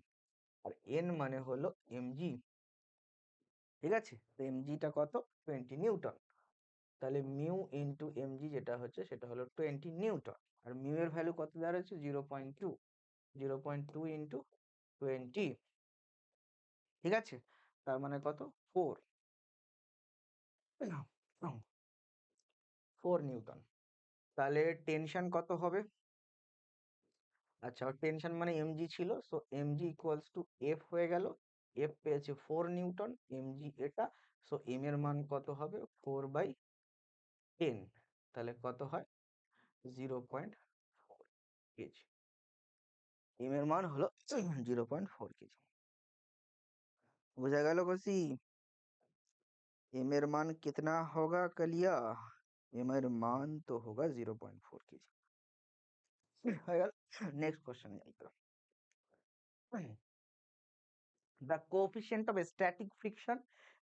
আর n মানে হলো mg। ঠিক আছে, তো mgটা কত, 20 নিউটন। তাহলে মিউ ইন্টু mg যেটা হচ্ছে সেটা হলো 20 নিউটন, আর মিউ এর ভ্যালু কত দেওয়া রয়েছে, 0.2, 0.2 ইন্টু 20। ঠিক আছে, তার মানে কত, 4, 4 নিউটন। তাহলে টেনশন কত হবে, আচ্ছা, টেনশন মানে mg ছিল, so mg equals to f হয়ে গেল, f পেয়েছে 4 নিউটন, mg এটা, সো m এর মান কত হবে, 4/10, তাহলে কত হয়, 0.4 কেজি। m এর মান হলো 0.4 কেজি। বোঝা গেল কসি, m এর মান কিতনা হোগা কালিয়া, m এর মান তো হোগা 0.4 কেজি। হয়ে গেল। নেক্সট কোশ্চেন যাই তো। The coefficient of static friction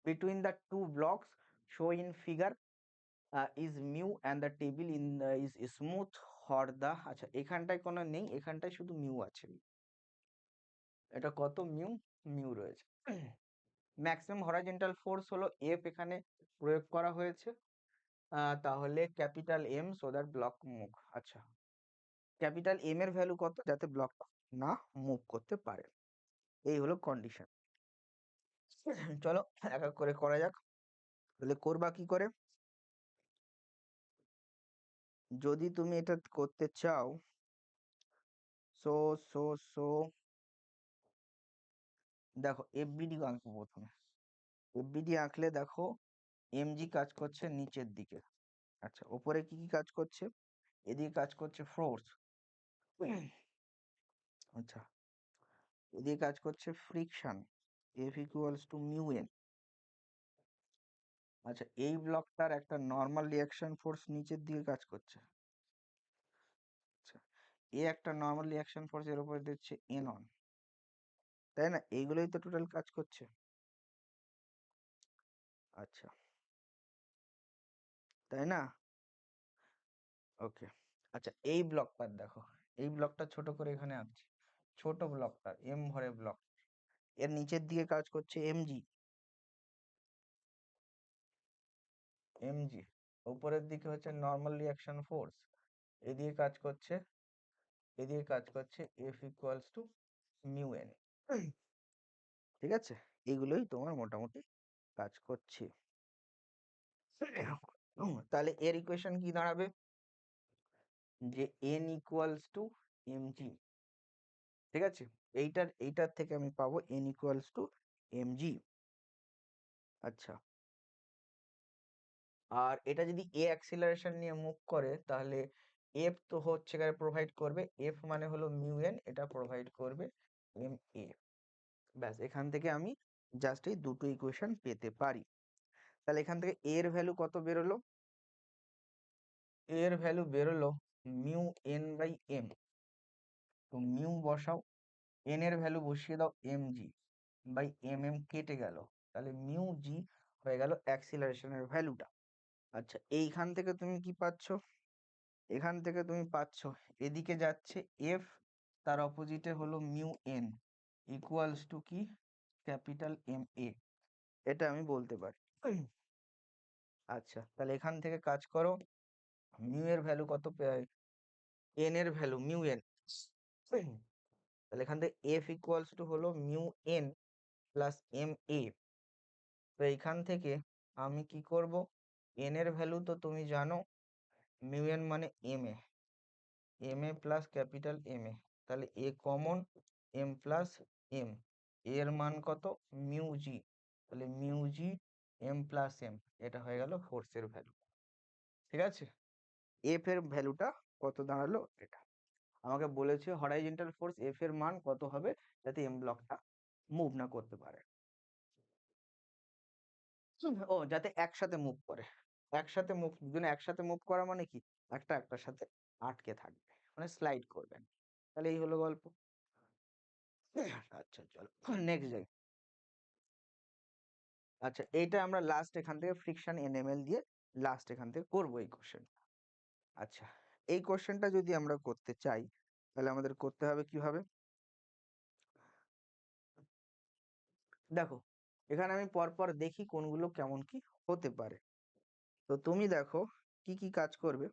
between the two blocks shown in figure is mu and the table is smooth for the আচ্ছা এখানটায় কোনো নেই, এখানটায় শুধু মিউ আছে। এটা কত মিউ? মিউ রয়েছে। ম্যাক্সিমাম হরাইজন্টাল ফোর্স হলো এফ এখানে প্রয়োগ করা হয়েছে। তাহলে capital am so that block move. আচ্ছা ক্যাপিটাল এম এর ভ্যালু কত? যাতে ব্লকটা না মুভ করতে পারে। এই হলো কন্ডিশন। চলো এক এক করে করা যাক। তাহলে করবা কি করে? যদি তুমি এটা করতে চাও, সো সো সো দেখো এফবিডি আঁকবো প্রথমে। এফবিডি আঁকলে দেখো এমজি কাজ করছে নিচের দিকে। আচ্ছা ওপরে কি কি কাজ করছে? এদিকে কাজ করছে ফোর্স। আচ্ছা এদিকে কাজ করছে friction, F equals to mu N. আচ্ছা এই ব্লকটার একটা নর্মাল রিয়াকশন ফোর্স নিচের দিকে কাজ করছে। আচ্ছা এ একটা নর্মাল রিয়াকশন ফোর্স এর উপরে দিচ্ছে এন অন, তাই না? এইগুলোই তো টোটাল কাজ করছে। আচ্ছা তাই না? ওকে। আচ্ছা এই ব্লকটা দেখো, এই ব্লকটা ছোট করে এখানে আঁকছি। ছোট ব্লকটা এম ভরে ব্লক, এর নিচের দিকে কাজ করছে এমজি। এমজি উপরের দিকে হচ্ছে নর্মাল রিয়াকশন ফোর্স, এদিকে কাজ করছে, এদিকে কাজ করছে F equals to mu N. ঠিক আছে, এগুলোই তোমার মোটামুটি কাজ করছে। তাহলে এর ইকুয়েশন কি দাঁড়াবে? যে এন ইকুয়ালস টু এমজি। ঠিক আছে, এইটার থেকে আমি পাবো এন ইকুয়ালস টু এমজি। আচ্ছা আর এটা যদি এ অ্যাক্সিলারেশন নিয়ে মুভ করে তাহলে এফ তো হচ্ছে প্রোভাইড করবে, এফ মানে হলো মিউ এন, এটা প্রোভাইড করবে এম এ। ব্যাস এখান থেকে আমি জাস্ট এই দুটো ইকুয়েশন পেতে পারি। তাহলে এখান থেকে এর ভ্যালু কত বেরোলো? এর ভ্যালু বেরোলো মিউ এন বাই এম। তো মিউ বসাও, এন এর ভ্যালু বসিয়ে দাও m g by m, m কেটে গেল, তাহলে মিউ জি হয়ে গেল অ্যাক্সিলারেশনের ভ্যালুটা। আচ্ছা এইখান থেকে তুমি কি পাচ্ছ? এখান থেকে তুমি পাচ্ছ এদিকে যাচ্ছে এফ, তার অপোজিটে হলো মিউ এন ইকুয়ালস টু কি? Capital m A. এটা আমি বলতে পারি। আচ্ছা তাহলে এখান থেকে কাজ করো, মিউ এর ভ্যালু কত? এন এর ভ্যালু মিউ এন। তাহলে এখান থেকে এফ ইকুয়ালস টু হলো mu N plus M A. তো এইখান থেকে আমি কি করব? এন এর ভ্যালু তো তুমি জানো, মিউ এন মানে m a, m a plus capital m a, তাহলে a common, m plus m, এর মান কত? মিউ জি, তাহলে mu g m plus M, এটা হয়ে গেল ফোর্সের ভ্যালু। ঠিক আছে, এফ এর ভ্যালুটা কত দাঁড়ালো? এটা আমাকে বলেছে হরাইজন্টাল ফোর্স এফ এর মান কত হবে যাতে এম ব্লকটা মুভ না করতে পারে। ও যাতে একসাথে মুভ করে, একসাথে মুভ, দুজনে একসাথে মুভ করা মানে কি? একটা একটার সাথে আটকে থাকবে, মানে স্লাইড করবেন। তাহলে এই হলো গল্প। আচ্ছা চলো নেক্সট যাই। আচ্ছা এইটা আমরা লাস্ট এখান থেকে ফ্রিকশন এনএমএল দিয়ে লাস্ট এখান থেকে করবো এই কোশ্চেন। আচ্ছা এই কোশ্চেনটা যদি আমরা করতে চাই তাহলে আমাদের করতে হবে কিভাবে? দেখো এখানে আমি পরপর দেখি কোনগুলো কেমন কি হতে পারে। তো তুমি দেখো কি কি কাজ করবে।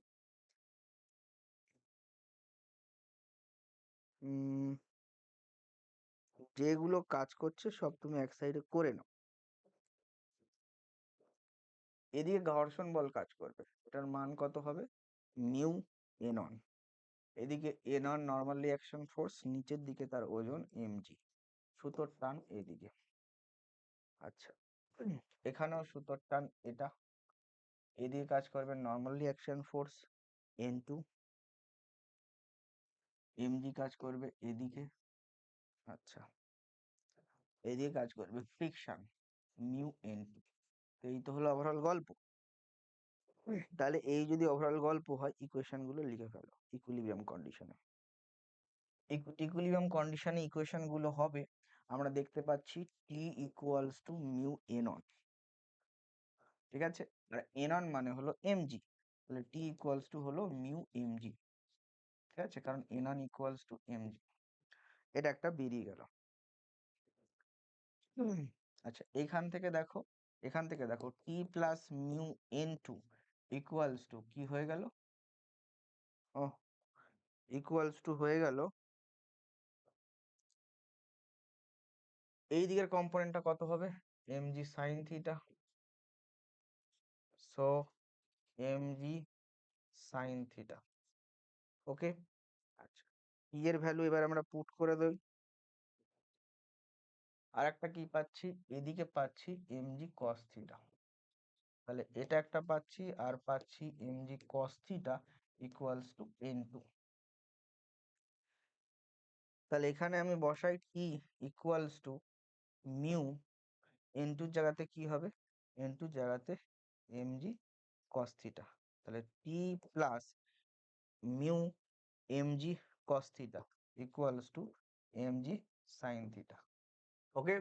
উম যেগুলো কাজ করছে সব তুমি এক সাইডে করে নাও। এদিকে ঘর্ষণ বল কাজ করবে, এটার মান কত হবে? Mu N on. এদিকে N on normal reaction force, নিচের দিকে তার ওজন এমজি, সুতোর টান এদিকে। আচ্ছা এখানেও সুতোর টান এটা, এদিকে কাজ করবে normal reaction force N two, mg কাজ করবে এদিকে। আচ্ছা এদিকে কাজ করবে ফ্রিকশন মিউ এন টু। এই তো হলো ওভারঅল গল্প। তাহলে এই যদি ওভারঅল গল্প হয় ইকুয়েশন গুলো লিখে ফেলো ইকুইলিব্রিয়াম কন্ডিশনে। ইকুইলিব্রিয়াম কন্ডিশনে ইকুয়েশন গুলো হবে আমরা দেখতে পাচ্ছি T equals to mu N on, ঠিক আছে? আর এন অন মানে হলো এমজি, তাহলে টি ইকুয়ালস টু হলো মিউ এমজি, ঠিক আছে? কারণ N on equals to MG, এটা একটা বেরিয়ে গেল। আচ্ছা, এখান থেকে দেখো T plus mu N two equals to কি হয়ে গেল? ও, ইকুয়ালস টু হয়ে গেল, এই দিকের কম্পোনেন্টটা কত হবে? Mg sine theta, so mg sine theta, okay? আচ্ছা, টি এর ভ্যালু এবার আমরা পুট করে দেই। আর একটা কি পাচ্ছি? এদিকে পাচ্ছি এমজি কস থিটা, তাহলে এটা একটা পাচ্ছি, আর পাচ্ছি mg cos theta equals to N two. তাহলে এখানে আমি বসাই T equals to mu N টুর জায়গাতে কি হবে? এন টুর জায়গাতে এমজি কস থিটা, তাহলে T plus mu mg cos theta equals to mg sine theta, okay?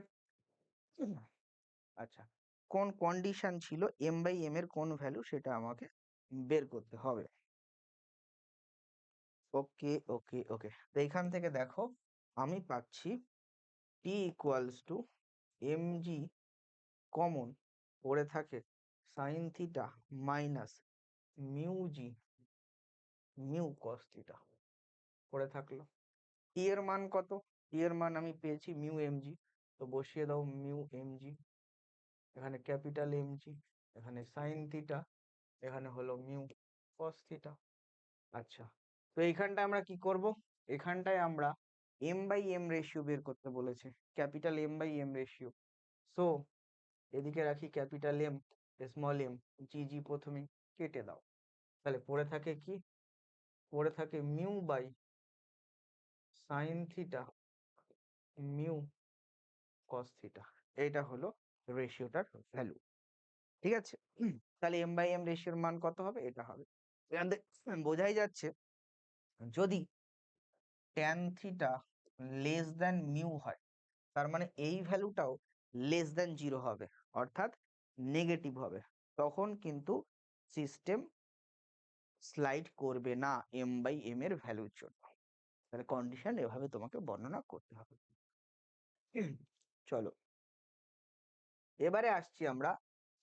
আচ্ছা, কোন কন্ডিশন ছিল এম বাই এম এর কোন ভ্যালু, সেটা আমাকে বের করতে হবে। ওকে ওকে ওকে, তো এখান থেকে দেখো আমি পাচ্ছি T equals to MG common পড়ে থাকে sine theta minus mu G mu cos theta পড়ে থাকলো। টি এর মান কত? টি এর মান আমি পেয়েছি মিউ এমজি, তো বসিয়ে দাও মিউ এমজি, এখানে ক্যাপিটাল এমজি, এখানে সাইন থিটা, এখানে হলো মিউ কস থিটা। আচ্ছা, তো এইখানটায় আমরা কি করব? এখানটায় আমরা এম বাই এম রেশিও বের করতে বলেছে, capital M by M ratio. So এদিকে রাখি capital M, small m, g g প্রথমে কেটে দাও, তাহলে পড়ে থাকে কি? পড়ে থাকে mu by sine theta mu cos theta, এইটা হলো রেশিওটার ভ্যালু, ঠিক আছে? তাহলে এম বাই এম রেশিওর মান কত হবে? এটা হবে। এখান থেকে বোঝাই যাচ্ছে যদি tan theta less than mu হয়, তার মানে এই ভ্যালুটাও লেস দ্যান জিরো হবে, অর্থাৎ নেগেটিভ হবে, তখন কিন্তু সিস্টেম স্লাইড করবে না এম বাই এম এর ভ্যালুর জন্য। তাহলে কন্ডিশন এভাবে তোমাকে বর্ণনা করতে হবে। চলো, এবারে আসছি আমরা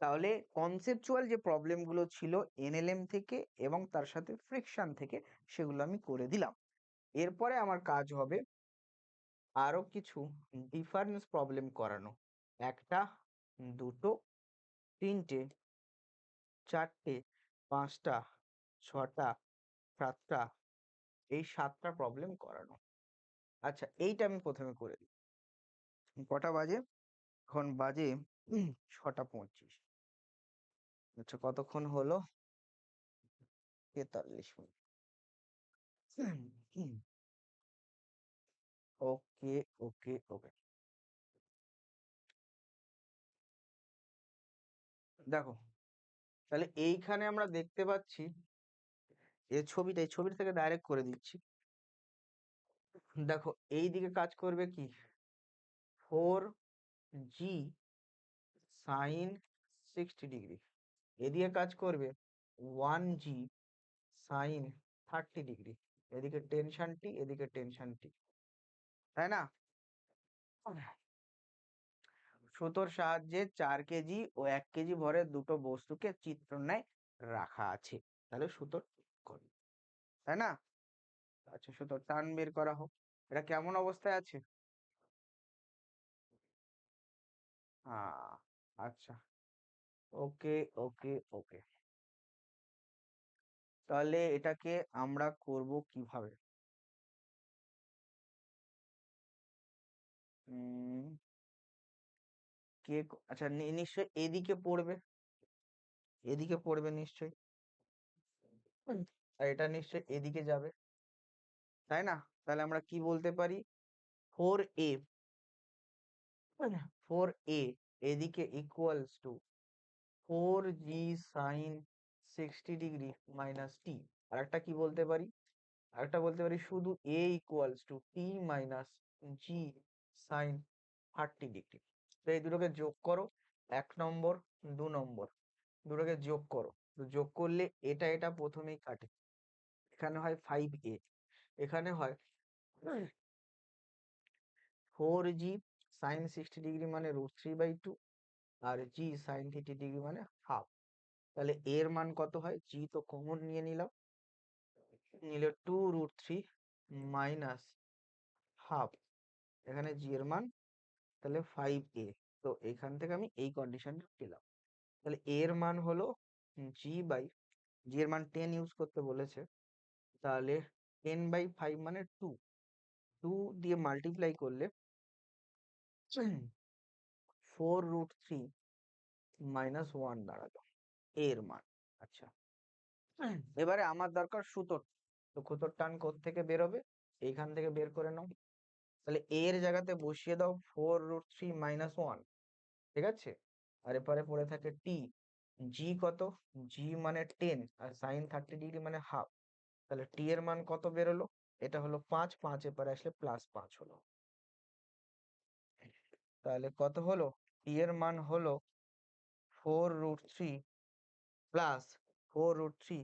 তাহলে কনসেপচুয়াল যে প্রবলেমগুলো ছিল এনএলএম থেকে এবং তার সাথে ফ্রিকশন থেকে, সেগুলো আমি করে দিলাম। এরপরে আমার কাজ হবে আরো কিছু ডিফারেন্স প্রবলেম করানো, একটা, দুটো, তিনটে, চারটে, পাঁচটা, ছটা, সাতটা, এই 7টা প্রবলেম করানো। আচ্ছা, এইটা আমি প্রথমে করে দিই। কটা বাজে? এখন বাজে 6টা 25। আচ্ছা, কতক্ষণ হলো? 43 মিনিট। ওকে ওকে ওকে, দেখো তাহলে এইখানে আমরা দেখতে পাচ্ছি এই ছবিটা থেকে ডাইরেক্ট করে দিচ্ছি। দেখো এই দিকে কাজ করবে কি? 4G সাইন 60 ডিগ্রি, এদিকে কাজ করবে 1G সাইন 30 ডিগ্রি, এদিকে টেনশন টি, এদিকে টেনশন টি, তাই না? সুতোর সাহায্যে 4 কেজি ও 1 কেজি ভরের দুটো বস্তুকে চিত্রণায় রাখা আছে, তাহলে সুতোর করি, তাই না? আচ্ছা, সুতোর টান বের করা হোক। এটা কেমন অবস্থায় আছে? আচ্ছা, ওকে ওকে ওকে, তাহলে এটাকে আমরা করব কিভাবে? উম আচ্ছা, নিশ্চয় এদিকে পড়বে, এদিকে পড়বে নিশ্চয়ই, আর এটা নিশ্চয় এদিকে যাবে, তাই না? তাহলে আমরা কি বলতে পারি? 4A, 4A এদিকে equals to 4G sine 60 degree minus T. আর একটা কি বলতে পারি? আরেকটা বলতে পারি শুধু A equals to T minus g sine 30°। তো এই দুটোকে যোগ করো, 1 নম্বর 2 নম্বর, দুটোকে যোগ করো। তো যোগ করলে এটা এটা প্রথমেই কাটে, এখানে হয় 5a, এখানে হয় 4g sin 60° মানে √3/2, আর g sin 30° মানে হাফ। তাহলে এর মান কত হয়? g তো কমন নিয়ে নিলাম, নিলে 2√3 মাইনাস হাফ, এখানে g এর মান তাহলে 5a। তো এখান থেকে আমি এই কন্ডিশনটা পেলাম। তাহলে এর মান হলো g এর মান 10 ইউজ করতে বলেছে, তাহলে 10/5 মানে 2, 2 দিয়ে মাল্টিপ্লাই করলে 4√3 মাইনাস 1 দাঁড়ালো এর মান। আচ্ছা, এবারে আমার দরকার সুতোর। তো সুতোর টান থেকে বেরোবে? এইখান থেকে বের করে নাও। তাহলে এর জায়গাতে বসিয়ে দাও 4√3 মাইনাস 1, ঠিক আছে? আর এপারে পড়ে থাকে টি, জি কত? জি মানে 10, আর সাইন 30° মানে হাফ। তাহলে টি এর মান কত বেরোলো? এটা হলো 5, 5 এপারে আসলে +5 হলো। তাহলে কত হলো? টি এর মান হলো 4√3 প্লাস 4√3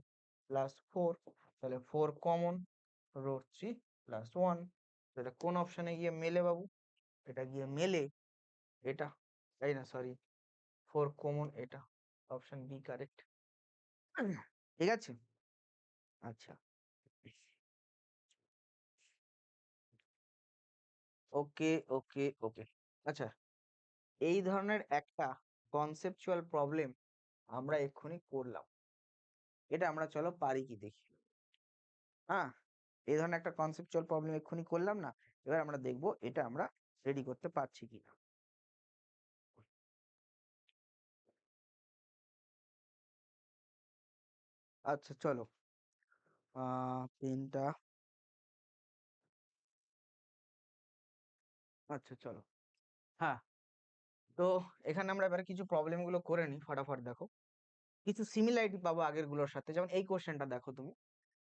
প্লাস 4, তাহলে 4 কমন, √3 প্লাস 1। এটা কোন অপশনে গিয়ে মেলে বাবু? এটা গিয়ে মেলে এটা, তাই না? সরি, 4 কমন, এটা অপশন বি কারেক্ট। ঠিক আছে, আচ্ছা, ওকে ওকে ওকে। আচ্ছা, এই ধরনের একটা কনসেপচুয়াল প্রবলেম আমরা এক্ষুনি করলাম, এটা আমরা চলো পারি কি দেখি। হ্যাঁ, এই ধরনের একটা কনসেপচুয়াল প্রবলেম এক্ষুনি করলাম না, এবার আমরা দেখবো এটা আমরা রেডি করতে পারছি কিনা। আচ্ছা চলো, পেনটা, আচ্ছা চলো। হ্যাঁ, তো এখানে আমরা এবার কিছু প্রবলেম গুলো করে নিই, ফটাফট দেখো। কিছু সিমিলারিটি পাবো আগের গুলোর সাথে। যেমন এই কোশ্চেনটা দেখো তুমি,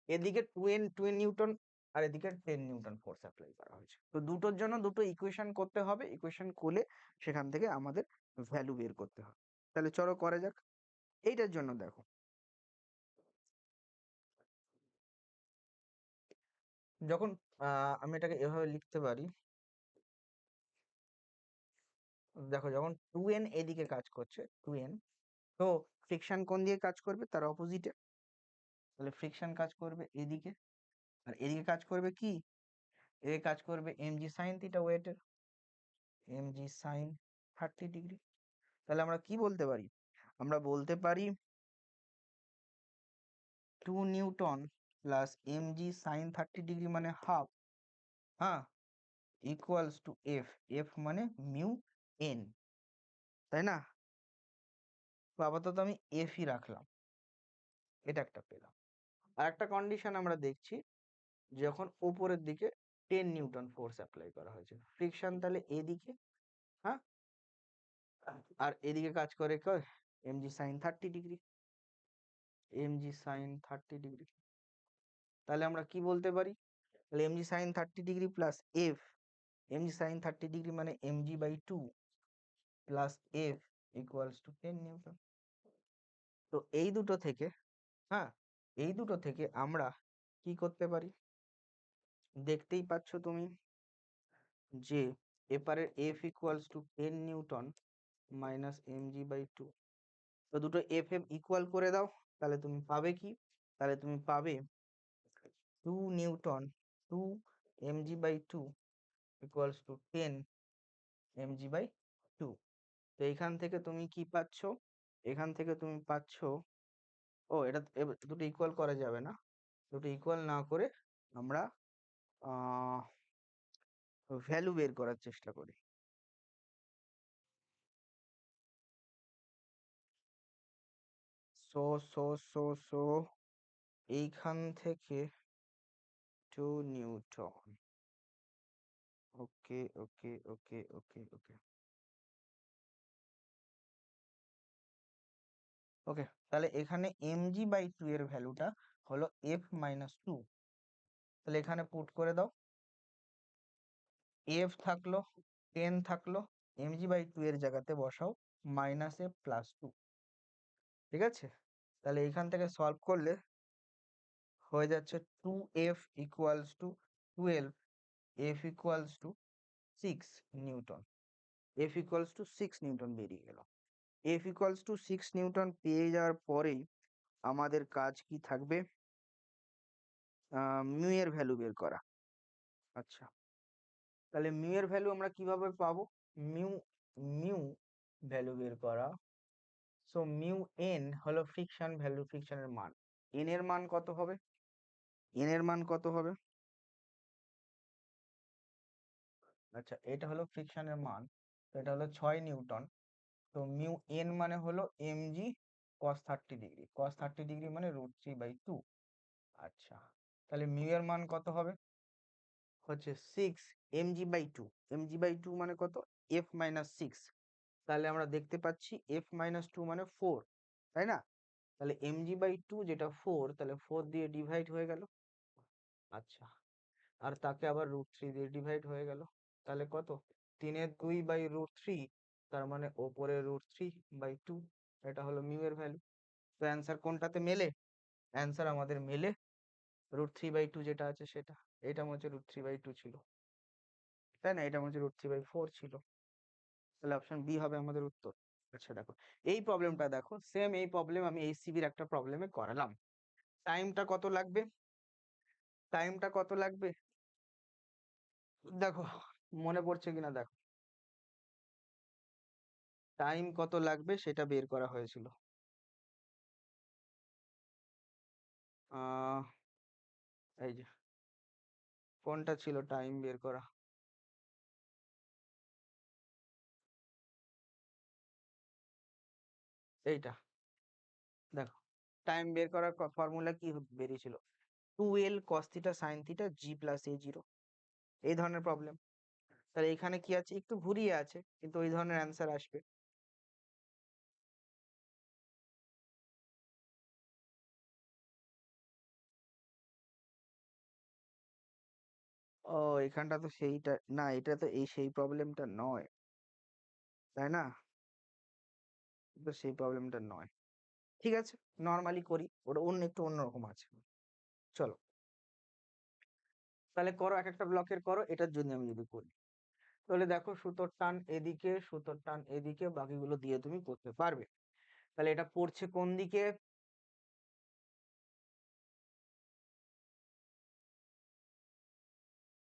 এদিকে 2n নিউটন আর এদিকে 10 নিউটন ফোর্স অ্যাপ্লাই করা হয়েছে। তো দুটোর জন্য দুটো ইকুয়েশন করতে হবে, ইকুয়েশন করলে সেখান থেকে আমাদের ভ্যালু বের করতে হবে। তাহলে চলো করা যাক। এইটার জন্য দেখো, যখন আমি এটাকে এভাবে লিখতে পারি, দেখো যখন 2n এদিকে কাজ করছে, 2n, তো ফ্রিকশন কোন দিকে কাজ করবে? তার অপোজিটে। তাহলে ফ্রিকশন কাজ করবে এদিকে, আর এদিকে কাজ করবে কি? এদিকে কাজ করবে mg sin থিটা ওয়েটের, mg sin 30°। তাহলে আমরা কি বলতে পারি? আমরা বলতে পারি 2 নিউটন প্লাস mg sin 30° মানে হাফ, হ্যাঁ, ইকুয়ালস টু এফ, এফ মানে মিউ এন, তাই না? তো আপাতত আমি এফই রাখলাম, এটা একটা পেলাম। আর একটা কন্ডিশন আমরা দেখছি, যখন উপরের দিকে 10 নিউটন ফোর্স অ্যাপ্লাই করা হয়েছে, ফ্রিকশন তাহলে এদিকে, হ্যাঁ, আর এদিকে কাজ করে mg sin 30°, mg sin 30°। তাহলে আমরা কি বলতে পারি? তাহলে mg sin 30° plus F, mg sin 30° মানে mg/2 plus F equals to 10 Newton. তো এই দুটো থেকে, হ্যাঁ, এই দুটো থেকে আমরা কি করতে পারি? দেখতেই পাচ্ছ তুমি যে এপারের F equals to 10 newton minus mg/2। তো দুটো এফ এফ ইকুয়াল করে দাও, তাহলে তুমি পাবে কি? তাহলে তুমি পাবে 2 Newton 2 mg/2 equals to 10 mg/2। তো এখান থেকে তুমি কি পাচ্ছ? এখান থেকে তুমি পাচ্ছ, ও এটা দুটো ইকুয়াল করা যাবে না, দুটো ইকুয়াল না করে আমরা ভ্যালু বের করার চেষ্টা করি। সো সো সো সো এইখান থেকে 2 নিউটন, ওকে ওকে ওকে ওকে ওকে ওকে। তাহলে এখানে mg/2 এর ভ্যালুটা হলো f-2। তাহলে এখানে পুট করে দাও, এফ থাকলো 10 থাকলো, mg/2 এর জায়গাতে বসাও -a+2, ঠিক আছে? তাহলে এখান থেকে সলভ করলে হয়ে যাচ্ছে 2f equals to 12, f equals to 6 Newton, f equals to 6 Newton বেরিয়ে গেল। f ইকুয়ালস টু 6 নিউটন পেয়ে যাওয়ার পরেই আমাদের কাজ কি থাকবে? মিউ এর ভ্যালু বের করা। আচ্ছা, তাহলে মিউ এর ভ্যালু আমরা কিভাবে পাবো? মিউ মিউ ভ্যালু বের করা, সো মিউ এন হলো ফ্রিকশন ভ্যালু, ফ্রিকশনের মান। এন এর মান কত হবে? এন এর মান কত হবে? আচ্ছা, এটা হলো ফ্রিকশনের মান, তো এটা হলো 6 নিউটন। তো মিউ এন মানে হলো mg cos 30 degree, cos 30 degree মানে √3/2। আচ্ছা, তাহলে মিউ এর মান কত হবে? হচ্ছে 6 mg/2, mg/2 মানে কত? f-6। তাহলে আমরা দেখতে পাচ্ছি f-2 মানে 4, তাই না? তাহলে mg/2 যেটা 4, তাহলে 4 দিয়ে ডিভাইড হয়ে গেল। আচ্ছা, আর তাকে আবার √3 দিয়ে ডিভাইড হয়ে গেল, তাহলে কত? 3/2/√3, তার মানে ওপরে √3/2। এটা হলো মিউ এর ভ্যালু। তো অ্যান্সার কোনটাতে মেলে? অ্যান্সার আমাদের মেলে √3/2 যেটা আছে সেটা। এটা হচ্ছে √3/2 ছিল, তাই না? এটা হচ্ছে √3/4 ছিল। তাহলে অপশন বি হবে আমাদের উত্তর। আচ্ছা দেখো, এই প্রবলেমটা দেখো, সেম এই প্রবলেম আমি এইচসিবির একটা প্রবলেমে করালাম। টাইমটা কত লাগবে? টাইমটা কত লাগবে দেখো, মনে পড়ছে কিনা দেখো, টাইম কত লাগবে সেটা বের করা হয়েছিল। আহ এই যে কোনটা ছিল টাইম বের করা? এইটা দেখো, টাইম বের করার ফর্মুলা কি বেরিয়েছিল? 2l cos theta sin theta g plus a0, এই ধরনের প্রবলেম। তাহলে এখানে কি আছে? একটু ঘুরিয়ে আছে, কিন্তু ওই ধরনের অ্যান্সার আসবে। ও, এখানটা তো সেইটা না, এটা তো এই সেই প্রবলেমটা নয়, তাই না? তো সেই প্রবলেমটা নয়। ঠিক আছে, নর্মালি করি, ওটা অন্য একটু অন্যরকম আছে। চলো, তাহলে করো, এক একটা ব্লকের করো। এটার জন্য আমি যদি করি, তাহলে দেখো সুতোর টান এদিকে, সুতোর টান এদিকে, বাকিগুলো দিয়ে তুমি করতে পারবে। তাহলে এটা পড়ছে কোন দিকে?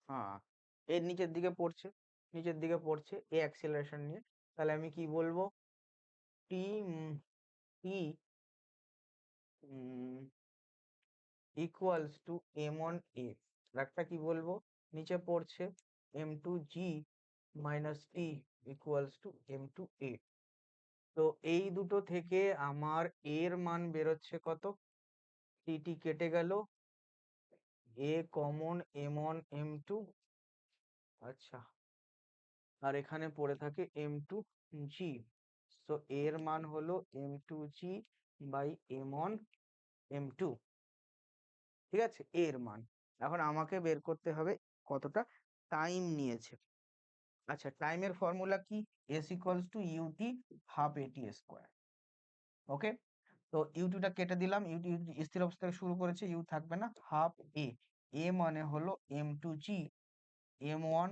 হ্যাঁ, এর নিচের দিকে পড়ছে, নিচের দিকে পড়ছে এ অ্যাক্সেলারেশন নিয়ে। তাহলে আমি কি বলবো? টি টি ইকুয়ালস টু m1a। একটা কি বলবো? নিচে পড়ছে m2g minus T equals two m2a। তো এই দুটো থেকে আমার এর মান বেরোচ্ছে কত? টি কেটে গেল, এ কমন m1 m2। আচ্ছা, আর এখানে পড়ে থাকে m2g, তো এর মান হলো m2g/m1 m2। ঠিক আছে, এর মান। এখন আমাকে বের করতে হবে কতটা টাইম নিয়েছে। আচ্ছা, টাইমের ফর্মুলা কি? S equals to u t half এটি স্কোয়ার। ওকে, তো ইউটিটা কেটে দিলাম, ইউটি স্থির অবস্থা থেকে শুরু করেছে, ইউ থাকবে না, হাফ এ, এ মানে হলো m2g m1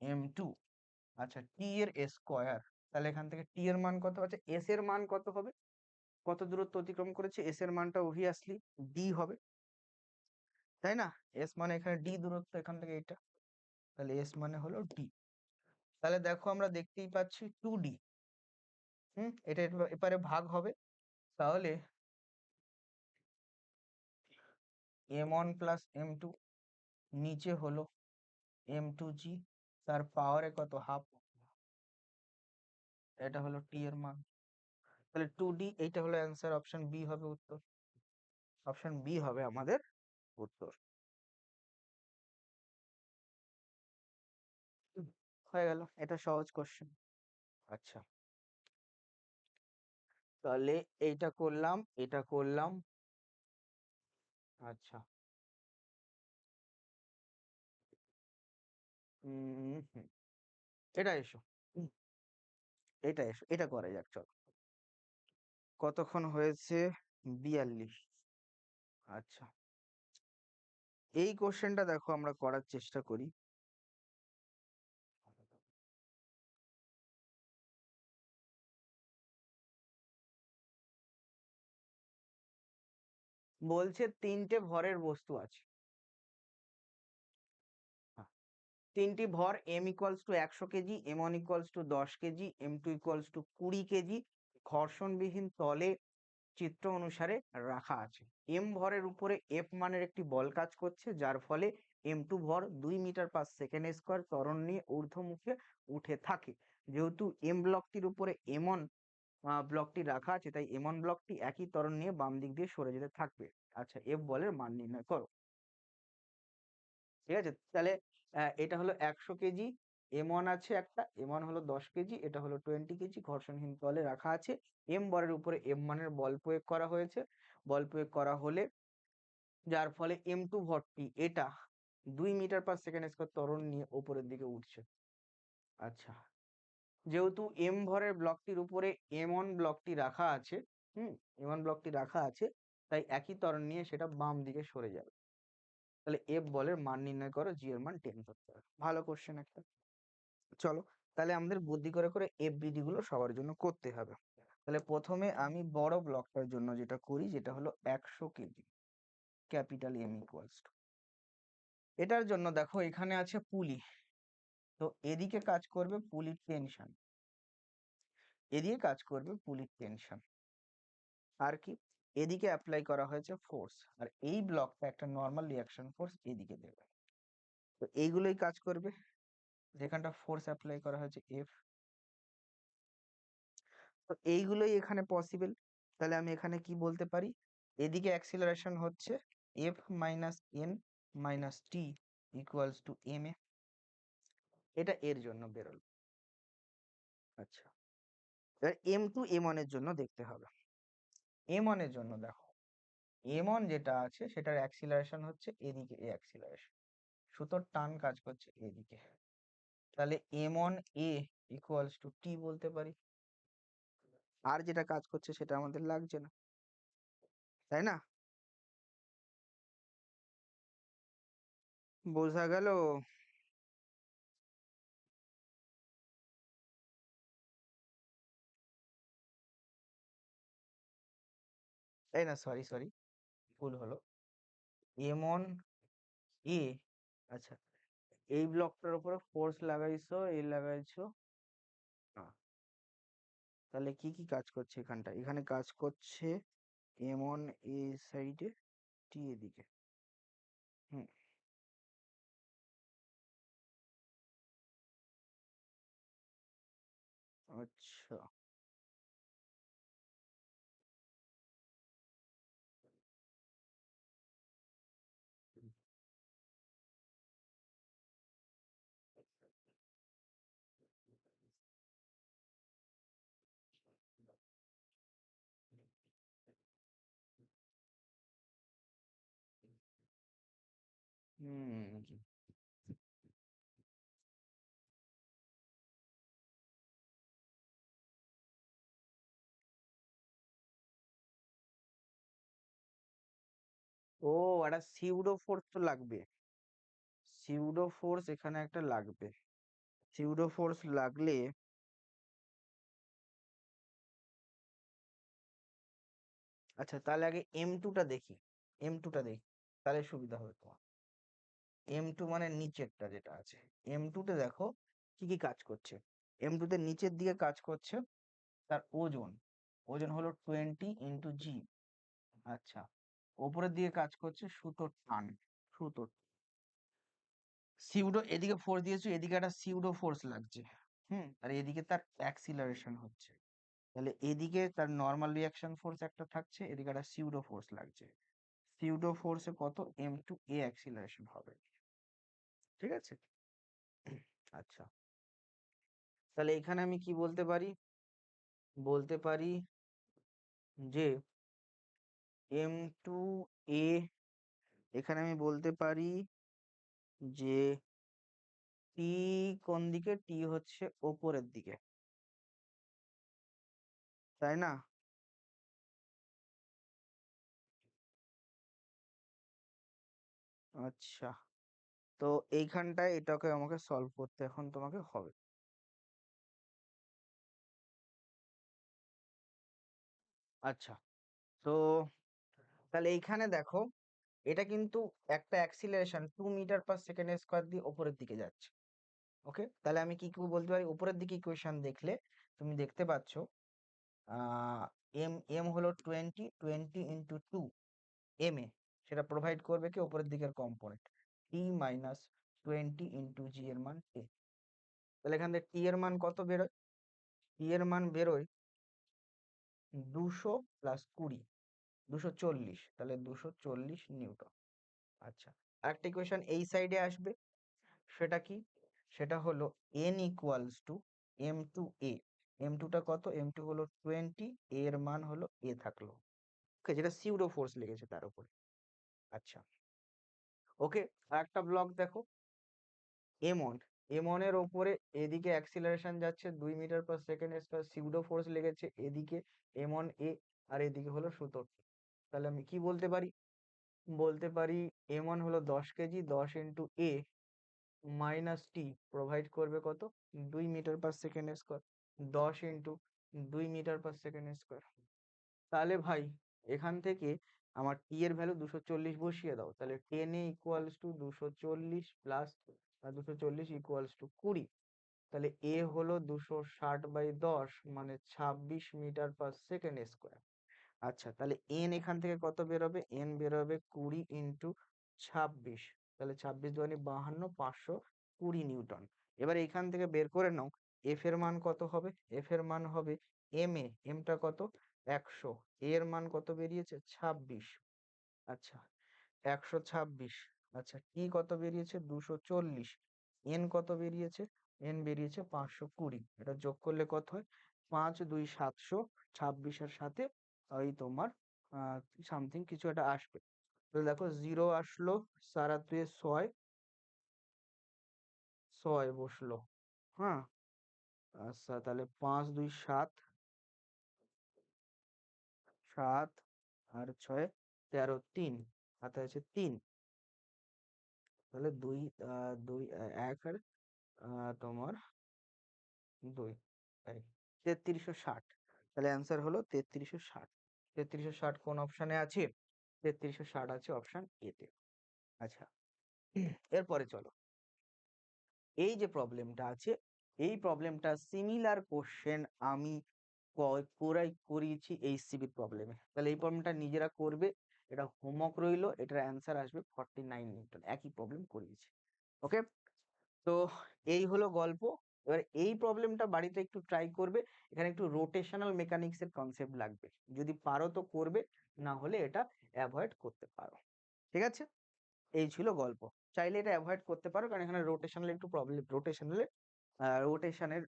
m2। আচ্ছা, টি এর স্কোয়ার, তাহলে এখান থেকে টি এর মান কত আছে? এস এর মান কত হবে? কত দূরত্ব অতিক্রম করেছে? এস এর মানটা অবভিয়াসলি ডি হবে, তাই না? এস মানে এখানে ডি দূরত্ব এখান থেকে এটা, তাহলে এস মানে হলো ডি। তাহলে দেখো, আমরা দেখতেই পাচ্ছি 2d। এটা এপারে ভাগ হবে, তাহলে m1 + m2, নিচে হলো m2g, তার পাওয়ারে কত? হাফ, এটা হলো টি এর মান। তাহলে 2d, এইটা হলো অ্যান্সার, অপশন বি হবে উত্তর। অপশন বি হবে আমাদের উত্তর। হয়ে গেল, এটা সহজ কোশ্চেন। আচ্ছা, তাহলে এইটা করলাম, এটা করলাম। আচ্ছা, হুম হুম, এটা এসো, হুম, এটা এসো, এটা করা যাক, চলো। কতক্ষণ হয়েছে? 42। আচ্ছা, এই কোশ্চেনটা দেখো আমরা করার চেষ্টা করি। বলছে তিনটে ভরের বস্তু আছে। হ্যাঁ, তিনটি ভর, M equals to 100 kg, M1 equals to 10 kg, M2 equals to 20 kg, ঘর্ষণবিহীন তলে চিত্র অনুসারে রাখা আছে। এম ভরের উপরে এফ মানের একটি বল কাজ করছে, যার ফলে M2 ভর 2 মিটার/সেকেন্ড স্কোয়ার ত্বরণ নিয়ে ঊর্ধ্বমুখে উঠে থাকে। যেহেতু এম ব্লকটির উপরে M1 ব্লকটি রাখা আছে, তাই M1 ব্লকটি একই ত্বরণ নিয়ে বাম দিক দিয়ে সরে যেতে থাকবে। আচ্ছা, এফ বলের মান নির্ণয় করো। ঠিক আছে, তাহলে এটা হলো 100 কেজি, M1 আছে একটা, M1 হলো 10 কেজি, এটা হলো 20 কেজি, ঘর্ষণহীন তলে রাখা আছে। এম বরের উপরে এম মানের বল প্রয়োগ করা হয়েছে। বল প্রয়োগ করা হলে, যার ফলে M2 ভরটি এটা 2 মিটার/সেকেন্ড স্কোয়ার ত্বরণ নিয়ে উপরের দিকে উঠছে। আচ্ছা, যেহেতু এম ভরের ব্লকটির উপরে M1 ব্লকটি রাখা আছে, M1 ব্লকটি রাখা আছে, তাই একই ত্বরণ নিয়ে সেটা বাম দিকে সরে যাবে। তাহলে এফ বলের মান নির্ণয় করো, জি এর মান 10 করতে হবে। ভালো কোশ্চেন একটা। চলো, তাহলে আমাদের বুদ্ধি করে করে এফবিডি গুলো সবার জন্য করতে হবে। তাহলে প্রথমে আমি বড় ব্লকটার জন্য যেটা করি, যেটা হলো 100 kg, capital M equals to, এটার জন্য দেখো এখানে আছে পুলি। তো এদিকে কাজ করবে পুলির টেনশন, এদিকে কাজ করবে পুলির টেনশন। আর কি, এদিকে অ্যাপ্লাই করা হয়েছে ফোর্স, আর এই ব্লকটা একটা নর্মাল রিয়াকশন ফোর্স এদিকে দেবে। তো এইগুলোই কাজ করবে, যেখানটা ফোর্স অ্যাপ্লাই করা হয়েছে এফ। তো এইগুলোই এখানে পসিবল। তাহলে আমি এখানে কি বলতে পারি, এদিকে অ্যাক্সিলারেশন হচ্ছে F minus N minus T equals to M A. এটা এর জন্য বেরোল। আচ্ছা, এবার M2 M1 এর জন্য দেখতে হবে। M1 এর জন্য দেখো, M1 যেটা আছে সেটার অ্যাক্সিলারেশন হচ্ছে এদিকে, এ অ্যাক্সিলারেশন, সুতোর টান কাজ করছে এদিকে। তাহলে M1 A ইকুয়ালস টু টি বলতে পারি। আর যেটা কাজ করছে সেটা আমাদের লাগছে না, তাই না? বোঝা গেল? এই না, সরি সরি, ভুল হলো। M1A, আচ্ছা, এই ব্লকটার উপরে ফোর্স লাগাইছো, এই লাগাইছো না, তাহলে কি কি কাজ করছে এখানটা? এখানে কাজ করছে M1A সাইডে, টি এদিকে। হুম, আচ্ছা, হুম, ও, একটা সিউডো ফোর্স তো লাগবে, সিউডো ফোর্স এখানে একটা লাগবে। সিউডো ফোর্স লাগলে, আচ্ছা তাহলে আগে M2টা দেখি, M2টা দেখি, তাহলে সুবিধা হবে তোমার। M2 মানে নিচেরটা যেটা আছে, M2তে দেখো কি কি কাজ করছে। M2তে নিচের দিকে কাজ করছে তার ওজন, ওজন হলো 20 × G। আচ্ছা, ওপরের দিকে কাজ করছে সুতোর টান, সুতোর সিউডো, এদিকে ফোর্স দিয়েছো, এদিকে একটা সিউডো ফোর্স লাগছে। আর এদিকে তার অ্যাক্সিলারেশন হচ্ছে, তাহলে এদিকে তার নর্মাল রিয়াকশন ফোর্স একটা থাকছে, এদিকে একটা সিউডো ফোর্স লাগছে। সিউডো ফোর্সে কত? M2A অ্যাক্সিলারেশন হবে। ঠিক আছে, আচ্ছা, তাহলে এখানে আমি কি বলতে পারি? বলতে পারি যে M2A, এখানে আমি বলতে পারি যে টি কোন দিকে? টি হচ্ছে ওপরের দিকে, তাই না? আচ্ছা, তো এইখানটায় এটাকে আমাকে সলভ করতে এখন তোমাকে হবে। আচ্ছা, তো তাহলে এইখানে দেখো, এটা কিন্তু একটা acceleration 2 metre per second square দিয়ে ওপরের দিকে যাচ্ছে। ওকে, তাহলে আমি কি কি বলতে পারি? উপরের দিকে ইকুয়েশন দেখলে তুমি দেখতে পাচ্ছ, আহ এম এম হলো 20 20 × 2 এম এ, সেটা প্রোভাইড করবে কি উপরের দিকের কম্পোনেন্ট টি মাইনাস 20 × জি এর মান টি। তাহলে এখান থেকে টি এর মান কত বেরোয়? টি এর মান বেরোয় 200 + 20, 240, তাহলে 240 নিউটন। আচ্ছা, আরেকটা ইকুয়েশন এই সাইডে আসবে, সেটা কি? সেটা হলো এন ইকুয়ালস টু m2a। m2টা কত? m2 হলো 20, এর মান হলো এ থাকলো। ওকে, যেটা সিউডো ফোর্স লেগেছে তার উপরে। আচ্ছা, ওকে, আর একটা ব্লক দেখো, এমন এর ওপরে এদিকে অ্যাক্সিলারেশন যাচ্ছে 2 metre per second square, pseudo force লেগেছে এদিকে m1a, আর এদিকে হলো সুতো। তাহলে আমি কি বলতে পারি? বলতে পারি m1 হলো 10 kg, 10 × a minus T provide করবে কত? 2 metre per second square, 10 × 2 metre per second square. তাহলে ভাই, এখান থেকে আমার টি এর ভ্যালু 240 বসিয়ে দাও, তাহলে 10 equals to 240 plus 240 equals to 20। তাহলে এ হলো 260/10, মানে 26 মিটার পার সেকেন্ড স্কোয়ার। আচ্ছা, তাহলে এন এখান থেকে কত বেরোবে? এন বেরোবে 20 × 26, তাহলে 26 × 2 = 52, 520 নিউটন। এবার এখান থেকে বের করে নাও এফ এর মান কত হবে? এফ এর মান হবে এমটা কত? 100, এর মান কত বেরিয়েছে? 26। আচ্ছা, 126। আচ্ছা, টি কত বেরিয়েছে? 240। এন কত বেরিয়েছে? এন বেরিয়েছে 520। এটা যোগ করলে কত হয়? 5 2 700, 26-এর সাথে ওই তোমার সামথিং কিছু একটা আসবে। তো দেখো, 0 আসলো, সারা দুয়ে 6, 6 বসলো। হ্যাঁ, আচ্ছা, তাহলে 5 2 7, 7 আর 6 13, 3 হাতে আছে 3, তাহলে 2 2 1 আর তোমার 2, তাই 3360। তাহলে অ্যান্সার হলো 3360। 3360 কোন অপশনে আছে? 3360 আছে অপশন এ তে। আচ্ছা, এরপরে চলো, এই যে প্রবলেমটা আছে, এই প্রবলেমটা সিমিলার কোশ্চেন আমি করিয়েছি এইচসিবি প্রবলেমে। তাহলে এই প্রবলেমটা নিজেরা করবে, এটা হোমওয়ার্ক রইলো, এটার অ্যান্সার আসবে 49 নিউটন। একই প্রবলেম করিয়েছি। ওকে, তো এই হলো গল্প। এবার এই প্রবলেমটা বাড়িতে একটু ট্রাই করবে, এখানে একটু রোটেশনাল মেকানিক্স এর কনসেপ্ট লাগবে, যদি পারো তো করবে, না হলে এটা অ্যাভয়েড করতে পারো। ঠিক আছে, এই ছিল গল্প। চাইলে এটা অ্যাভয়েড করতে পারো, কারণ এখানে রোটেশনাল একটু প্রবলেম, রোটেশনের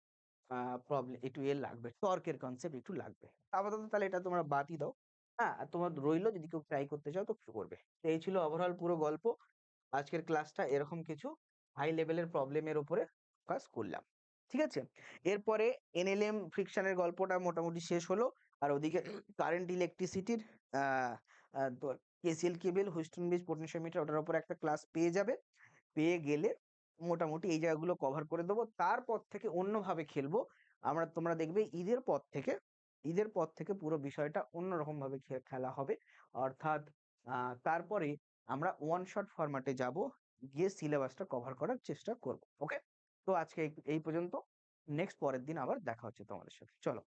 প্রবলেম একটু লাগবে, টর্কের কনসেপ্ট একটু লাগবে। আপাতত তাহলে এটা তোমরা বাদই দাও। হ্যাঁ, আর তোমার রইলো, যদি কেউ ট্রাই করতে চাও তো করবে। তো এই ছিল ওভারঅল পুরো গল্প। আজকের ক্লাসটা এরকম কিছু হাই লেভেলের প্রবলেমের উপরে ফোকাস করলাম। ঠিক আছে, এরপরে এনএলএম ফ্রিকশনের গল্পটা মোটামুটি শেষ হলো। আর ওদিকে কারেন্ট ইলেকট্রিসিটির কেসিএল কেবল, হুইস্টন ব্রিজ, পোটেনশিওমিটার, ওটার উপর একটা ক্লাস পেয়ে যাবে। পেয়ে গেলে মোটামুটি এই জায়গাগুলো কভার করে দেবো। তারপর থেকে অন্যভাবে খেলবো আমরা, তোমরা দেখবে ঈদের পর থেকে পুরো বিষয়টা অন্যরকম ভাবে খেলা হবে। অর্থাৎ তারপরে আমরা ওয়ান শট ফরম্যাটে যাব, গিয়ে সিলেবাসটা কভার করার চেষ্টা করব। ওকে, তো আজকে এই পর্যন্ত। নেক্সট পরের দিন আবার দেখা হচ্ছে তোমাদের সাথে। চলো।